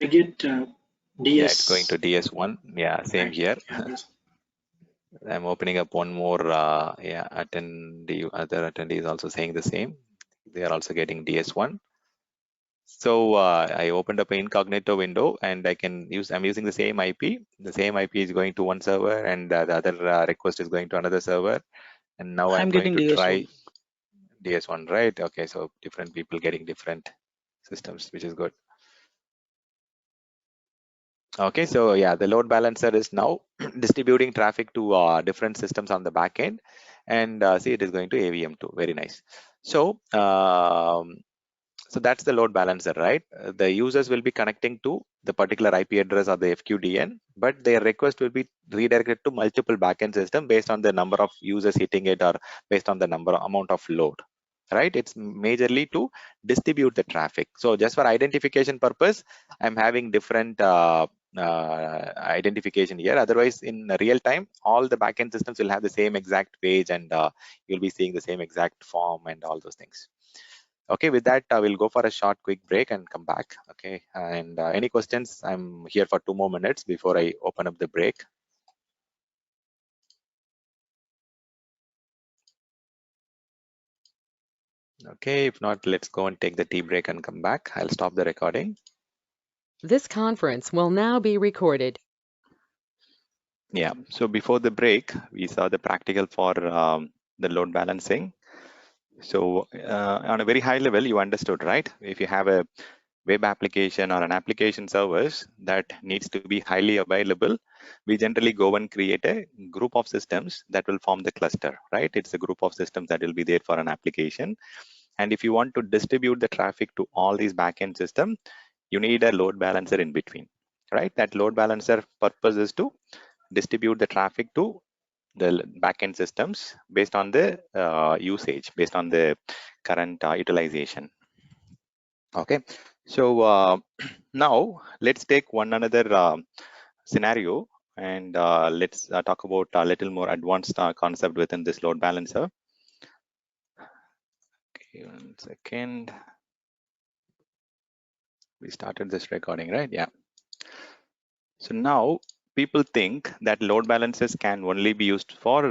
I get DS. Yeah, it's going to DS1. Yeah, same here. Yes. I'm opening up one more attendee. Other attendee is also saying the same. They are also getting DS1. So I opened up an incognito window and I'm using the same IP. The same IP is going to one server, and the other request is going to another server. And now I'm I'm going getting to try DS1. DS1, right? Okay, so different people getting different systems, which is good. Okay, so yeah, the load balancer is now distributing traffic to different systems on the back end, and see, it is going to AVM2. Very nice. So so that's the load balancer, right? The users will be connecting to the particular IP address or the FQDN, but their request will be redirected to multiple backend system based on the number of users hitting it or based on the amount of load, right? It's majorly to distribute the traffic. So just for identification purpose, I'm having different identification here. Otherwise, in real time, all the backend systems will have the same exact page, and you'll be seeing the same exact form and all those things. Okay, with that, we'll go for a short, quick break and come back. Okay, and any questions? I'm here for 2 more minutes before I open up the break. Okay, if not, let's go and take the tea break and come back. I'll stop the recording. This conference will now be recorded. Yeah, so before the break, we saw the practical for the load balancing. So on a very high level, you understood, right? If you have a web application or an application service that needs to be highly available, we generally go and create a group of systems that will form the cluster, right? It's a group of systems that will be there for an application. And if you want to distribute the traffic to all these backend systems, you need a load balancer in between, right? That load balancer purpose is to distribute the traffic to the backend systems based on the usage, based on the current utilization. Okay, so now let's take one another scenario, and let's talk about a little more advanced concept within this load balancer. Okay, 1 second. We started this recording, right? Yeah. So now people think that load balancers can only be used for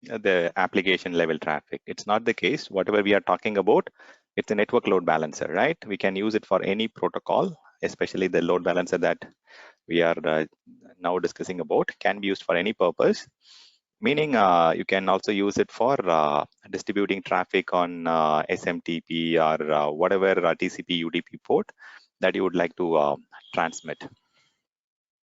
the application level traffic. It's not the case. Whatever we are talking about, it's a network load balancer, right? We can use it for any protocol, especially the load balancer that we are now discussing about can be used for any purpose. Meaning you can also use it for distributing traffic on SMTP or whatever TCP UDP port that you would like to transmit.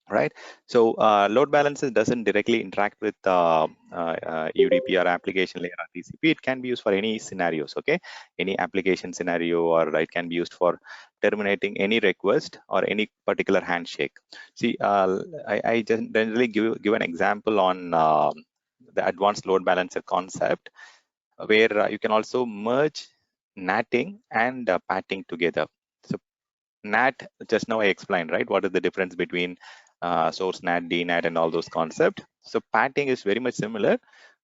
Right, so load balancer doesn't directly interact with UDP or application layer or TCP. It can be used for any scenarios, okay? Any application scenario, or it can be used for terminating any request or any particular handshake. See, I just generally give an example on the advanced load balancer concept, where you can also merge NATing and patting together. So NAT, just now I explained, right? What is the difference between source NAT, DNAT, and all those concepts? So patting is very much similar,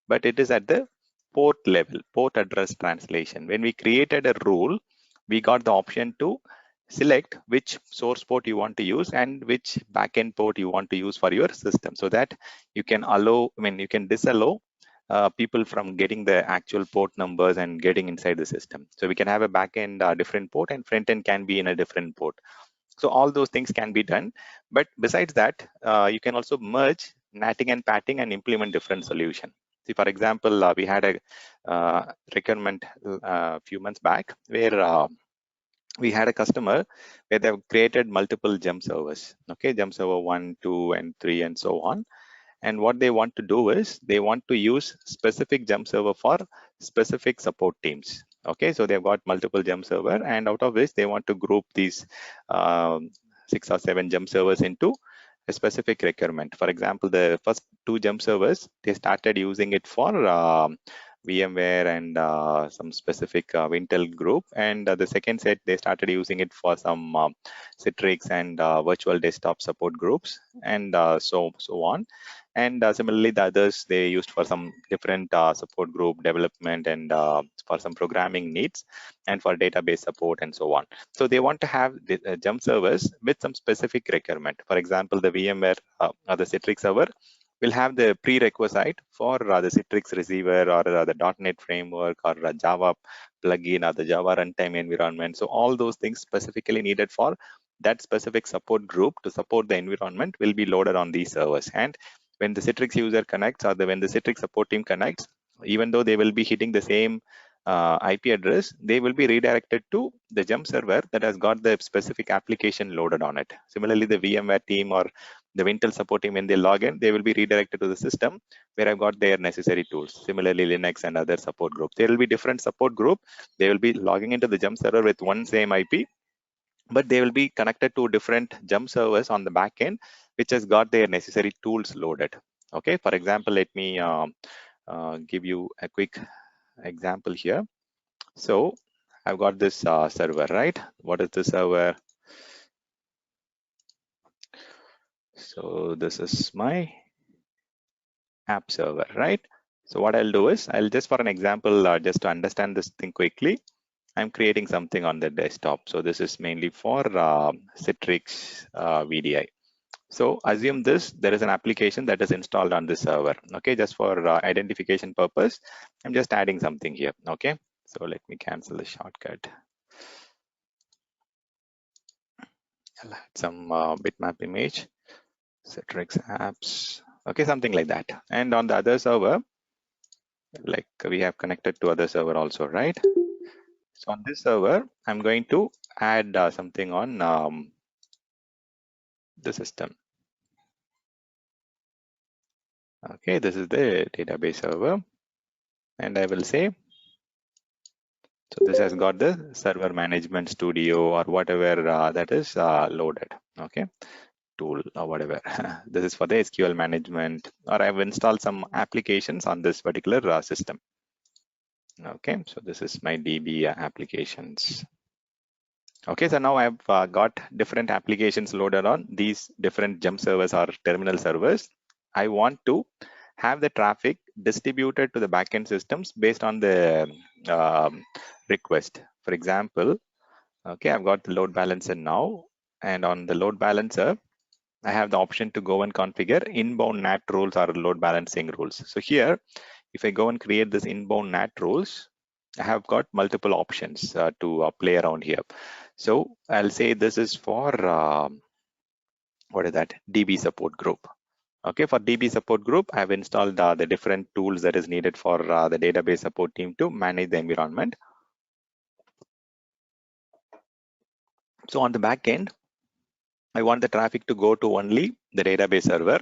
but it is at the port level, port address translation. When we created a rule, we got the option to select which source port you want to use and which backend port you want to use for your system, so that you can allow, you can disallow people from getting the actual port numbers and getting inside the system. So we can have a backend different port, and front end can be in a different port. So all those things can be done. But besides that, you can also merge natting and patting and implement different solution. See, for example, we had a requirement a few months back where we had a customer where they've created multiple gem servers. Okay, gem server 1, 2, and 3, and so on. And what they want to do is they want to use specific gem server for specific support teams. Okay, so they've got multiple gem server, and out of which they want to group these 6 or 7 gem servers into a specific requirement. For example, the first 2 gem servers, they started using it for VMware and some specific Intel group, and the second set they started using it for some Citrix and virtual desktop support groups, and so on. And similarly, the others they used for some different support group development and for some programming needs and for database support and so on. So they want to have the gem servers with some specific requirement. For example, the VMware or the Citrix server will have the prerequisite for the Citrix receiver or the .NET framework or Java plugin or the Java runtime environment. So all those things specifically needed for that specific support group to support the environment will be loaded on these servers. And when the Citrix user connects or when the Citrix support team connects, even though they will be hitting the same IP address, they will be redirected to the gem server that has got the specific application loaded on it. Similarly, the VMware team or the Intel support team, when they log in, they will be redirected to the system where I've got their necessary tools. Similarly, Linux and other support groups. There will be different support group. They will be logging into the gem server with one same IP, but they will be connected to different gem servers on the back end, which has got their necessary tools loaded. Okay, for example, let me give you a quick example here. So I've got this server, right? What is the server? So this is my app server, right? So what I'll do is I'll just for an example, just to understand this thing quickly, I'm creating something on the desktop. So this is mainly for Citrix VDI. So assume there is an application that is installed on this server. Okay, just for identification purpose, I'm just adding something here. Okay, so let me cancel the shortcut. I'll add some bitmap image, Citrix apps. Okay, something like that. And on the other server, like we have connected to other server also, right? So on this server, I'm going to add something on the system. Okay, this is the database server, and I will say, so this has got the server management studio or whatever that is loaded. Okay, tool or whatever. This is for the SQL management, or I've installed some applications on this particular system. Okay, so this is my DB applications. Okay, so now I've got different applications loaded on these different jump servers or terminal servers. I want to have the traffic distributed to the backend systems based on the request. For example, okay, I've got the load balancer now, and on the load balancer, I have the option to go and configure inbound NAT rules or load balancing rules. So here, if I go and create this inbound NAT rules, I have got multiple options to play around here. So I'll say this is for what is that? DB support group. Okay, for DB support group, I've installed the different tools that is needed for the database support team to manage the environment. So on the back end, I want the traffic to go to only the database server.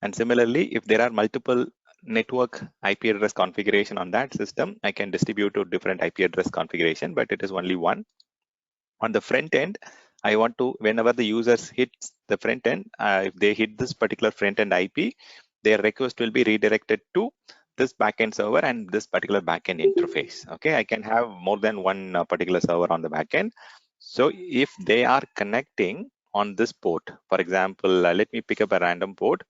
And similarly, if there are multiple network IP address configuration on that system, I can distribute to different IP address configuration, but it is only one. On the front end, I want to, whenever the users hits the front end, if they hit this particular front end IP, their request will be redirected to this backend server and this particular backend interface. Okay, I can have more than one particular server on the backend. So if they are connecting on this port, for example, let me pick up a random port.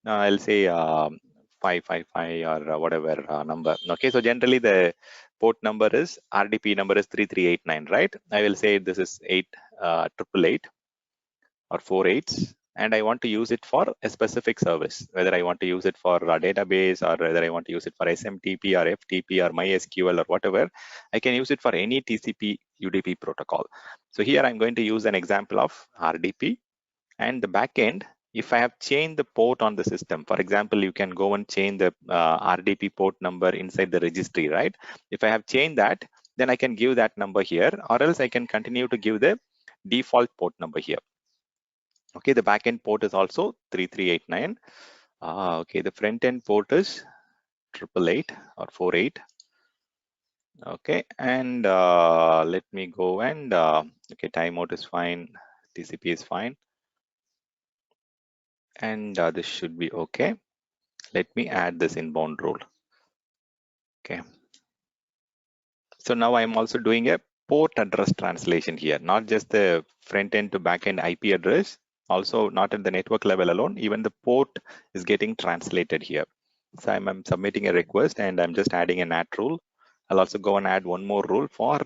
I'll say 555 or whatever number. Okay, so generally the port number is RDP number is 3389, right? I will say this is 888 or 48s, and I want to use it for a specific service, whether I want to use it for a database or whether I want to use it for SMTP or FTP or MySQL or whatever. I can use it for any TCP UDP protocol. So here I'm going to use an example of RDP, and the backend, if I have changed the port on the system, for example, you can go and change the RDP port number inside the registry, right? If I have changed that, then I can give that number here, or else I can continue to give the default port number here. Okay, the backend port is also 3389. Okay, the front end port is 888 or 48. Okay, and let me go and okay, timeout is fine, TCP is fine, and this should be okay. Let me add this inbound rule. Okay. So now I'm also doing a port address translation here, not just the front end to back end IP address, also not at the network level alone, even the port is getting translated here. So I'm submitting a request and I'm just adding a NAT rule. I'll also go and add one more rule for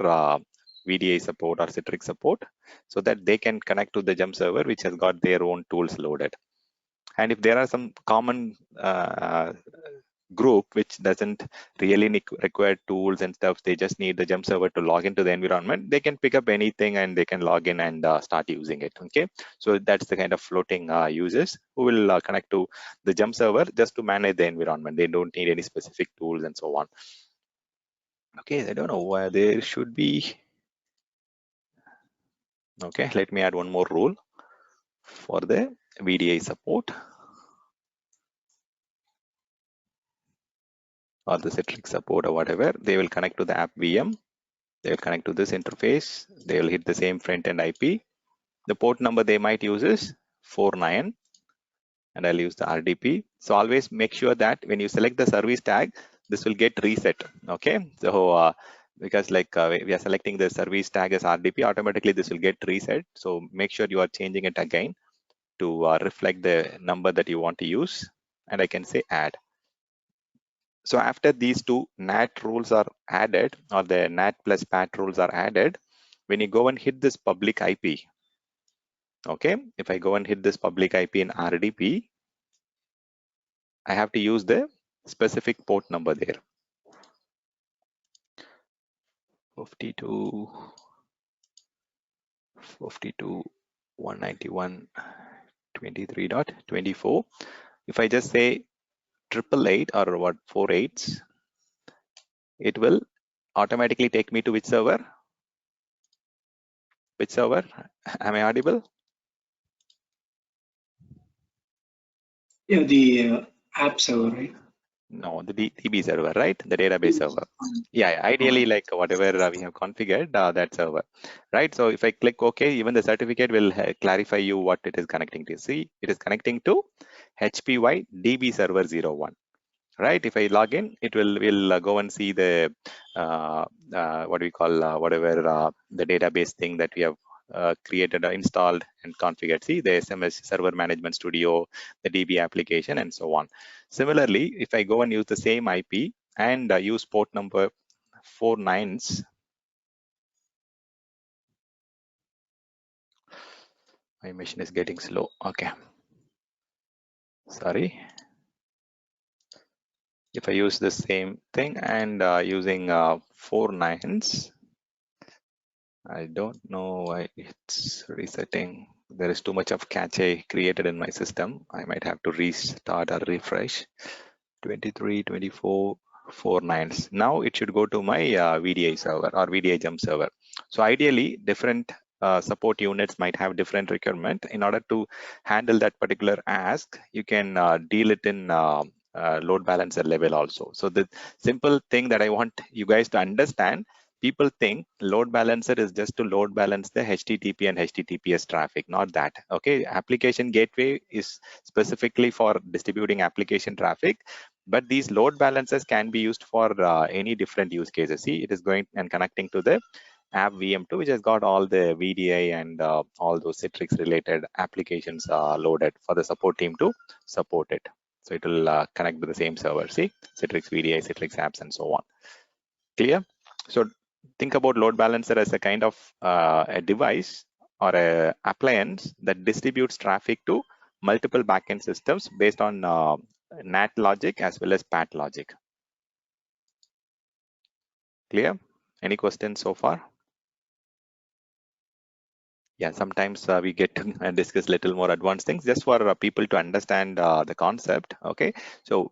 VDI support or Citrix support so that they can connect to the jump server, which has got their own tools loaded. And if there are some common group which doesn't really require tools and stuff, they just need the jump server to log into the environment, they can pick up anything and they can log in and start using it. Okay, so that's the kind of floating users who will connect to the jump server just to manage the environment. They don't need any specific tools and so on. Okay, I don't know why there should be. Okay, let me add one more rule for the VDI support or the Citrix support or whatever. They will connect to the app VM. They will connect to this interface. They will hit the same front end IP. The port number they might use is 49, and I'll use the RDP. So always make sure that when you select the service tag, this will get reset. Okay, so because like we are selecting the service tag as RDP, automatically this will get reset. So make sure you are changing it again. to reflect the number that you want to use, and I can say add. So after these two NAT rules are added, or the NAT plus PAT rules are added, when you go and hit this public IP, okay, if I go and hit this public IP in RDP, I have to use the specific port number there. 52.191.23.24. If I just say 888 or what 48s, it will automatically take me to which server? Which server? Am I audible? Yeah, the app server, right? No, the DB server, right? The database server. Yeah, ideally like whatever we have configured, that server, right? So if I click OK, even the certificate will clarify you what it is connecting to. See, it is connecting to HPY DB server 01. Right, if I log in, it will go and see the what we call whatever the database thing that we have created, installed and configured. See the SMS server management studio, the DB application, and so on. Similarly, if I go and use the same IP and use port number 49s, my machine is getting slow. Okay, sorry. If I use the same thing and using 49s, I don't know why it's resetting. There is too much of cache created in my system. I might have to restart or refresh. 23, 24, 49s. Now it should go to my VDI server or VDI jump server. So ideally, different support units might have different requirement. In order to handle that particular ask, you can deal it in load balancer level also. So the simple thing that I want you guys to understand, people think load balancer is just to load balance the HTTP and HTTPS traffic, not that. Okay, application gateway is specifically for distributing application traffic, but these load balancers can be used for any different use cases. See, it is going and connecting to the app VM2, which has got all the VDI and all those Citrix related applications loaded for the support team to support it. So it will connect to the same server. See, Citrix VDI, Citrix apps, and so on. Clear? So think about load balancer as a kind of a device or a appliance that distributes traffic to multiple backend systems based on NAT logic as well as PAT logic. Clear? Any questions so far? Yeah, sometimes we get to discuss little more advanced things just for people to understand the concept. Okay, so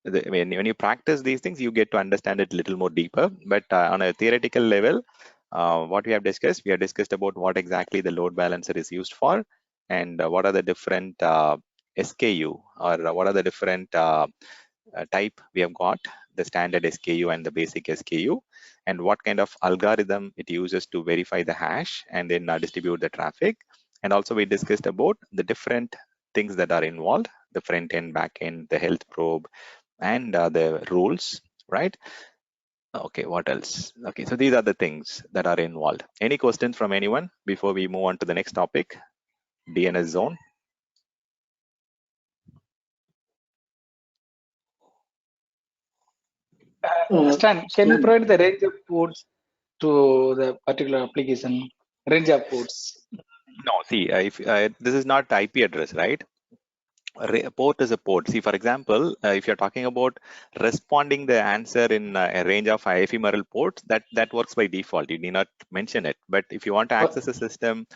when you practice these things, you get to understand it a little more deeper. But on a theoretical level, what we have discussed about what exactly the load balancer is used for, and what are the different SKU, or what are the different type we have got, the standard SKU and the basic SKU, and what kind of algorithm it uses to verify the hash and then distribute the traffic. And also we discussed about the different things that are involved, the front end, back end, the health probe, and the rules, right? Okay, what else? Okay, so these are the things that are involved. Any questions from anyone before we move on to the next topic, DNS zone? Stan, can you provide the range of ports to the particular application? Range of ports. No, see, if this is not IP address, right? Port is a port. See, for example, if you're talking about responding the answer in a range of ephemeral ports, that works by default. You need not mention it. But if you want to access a system,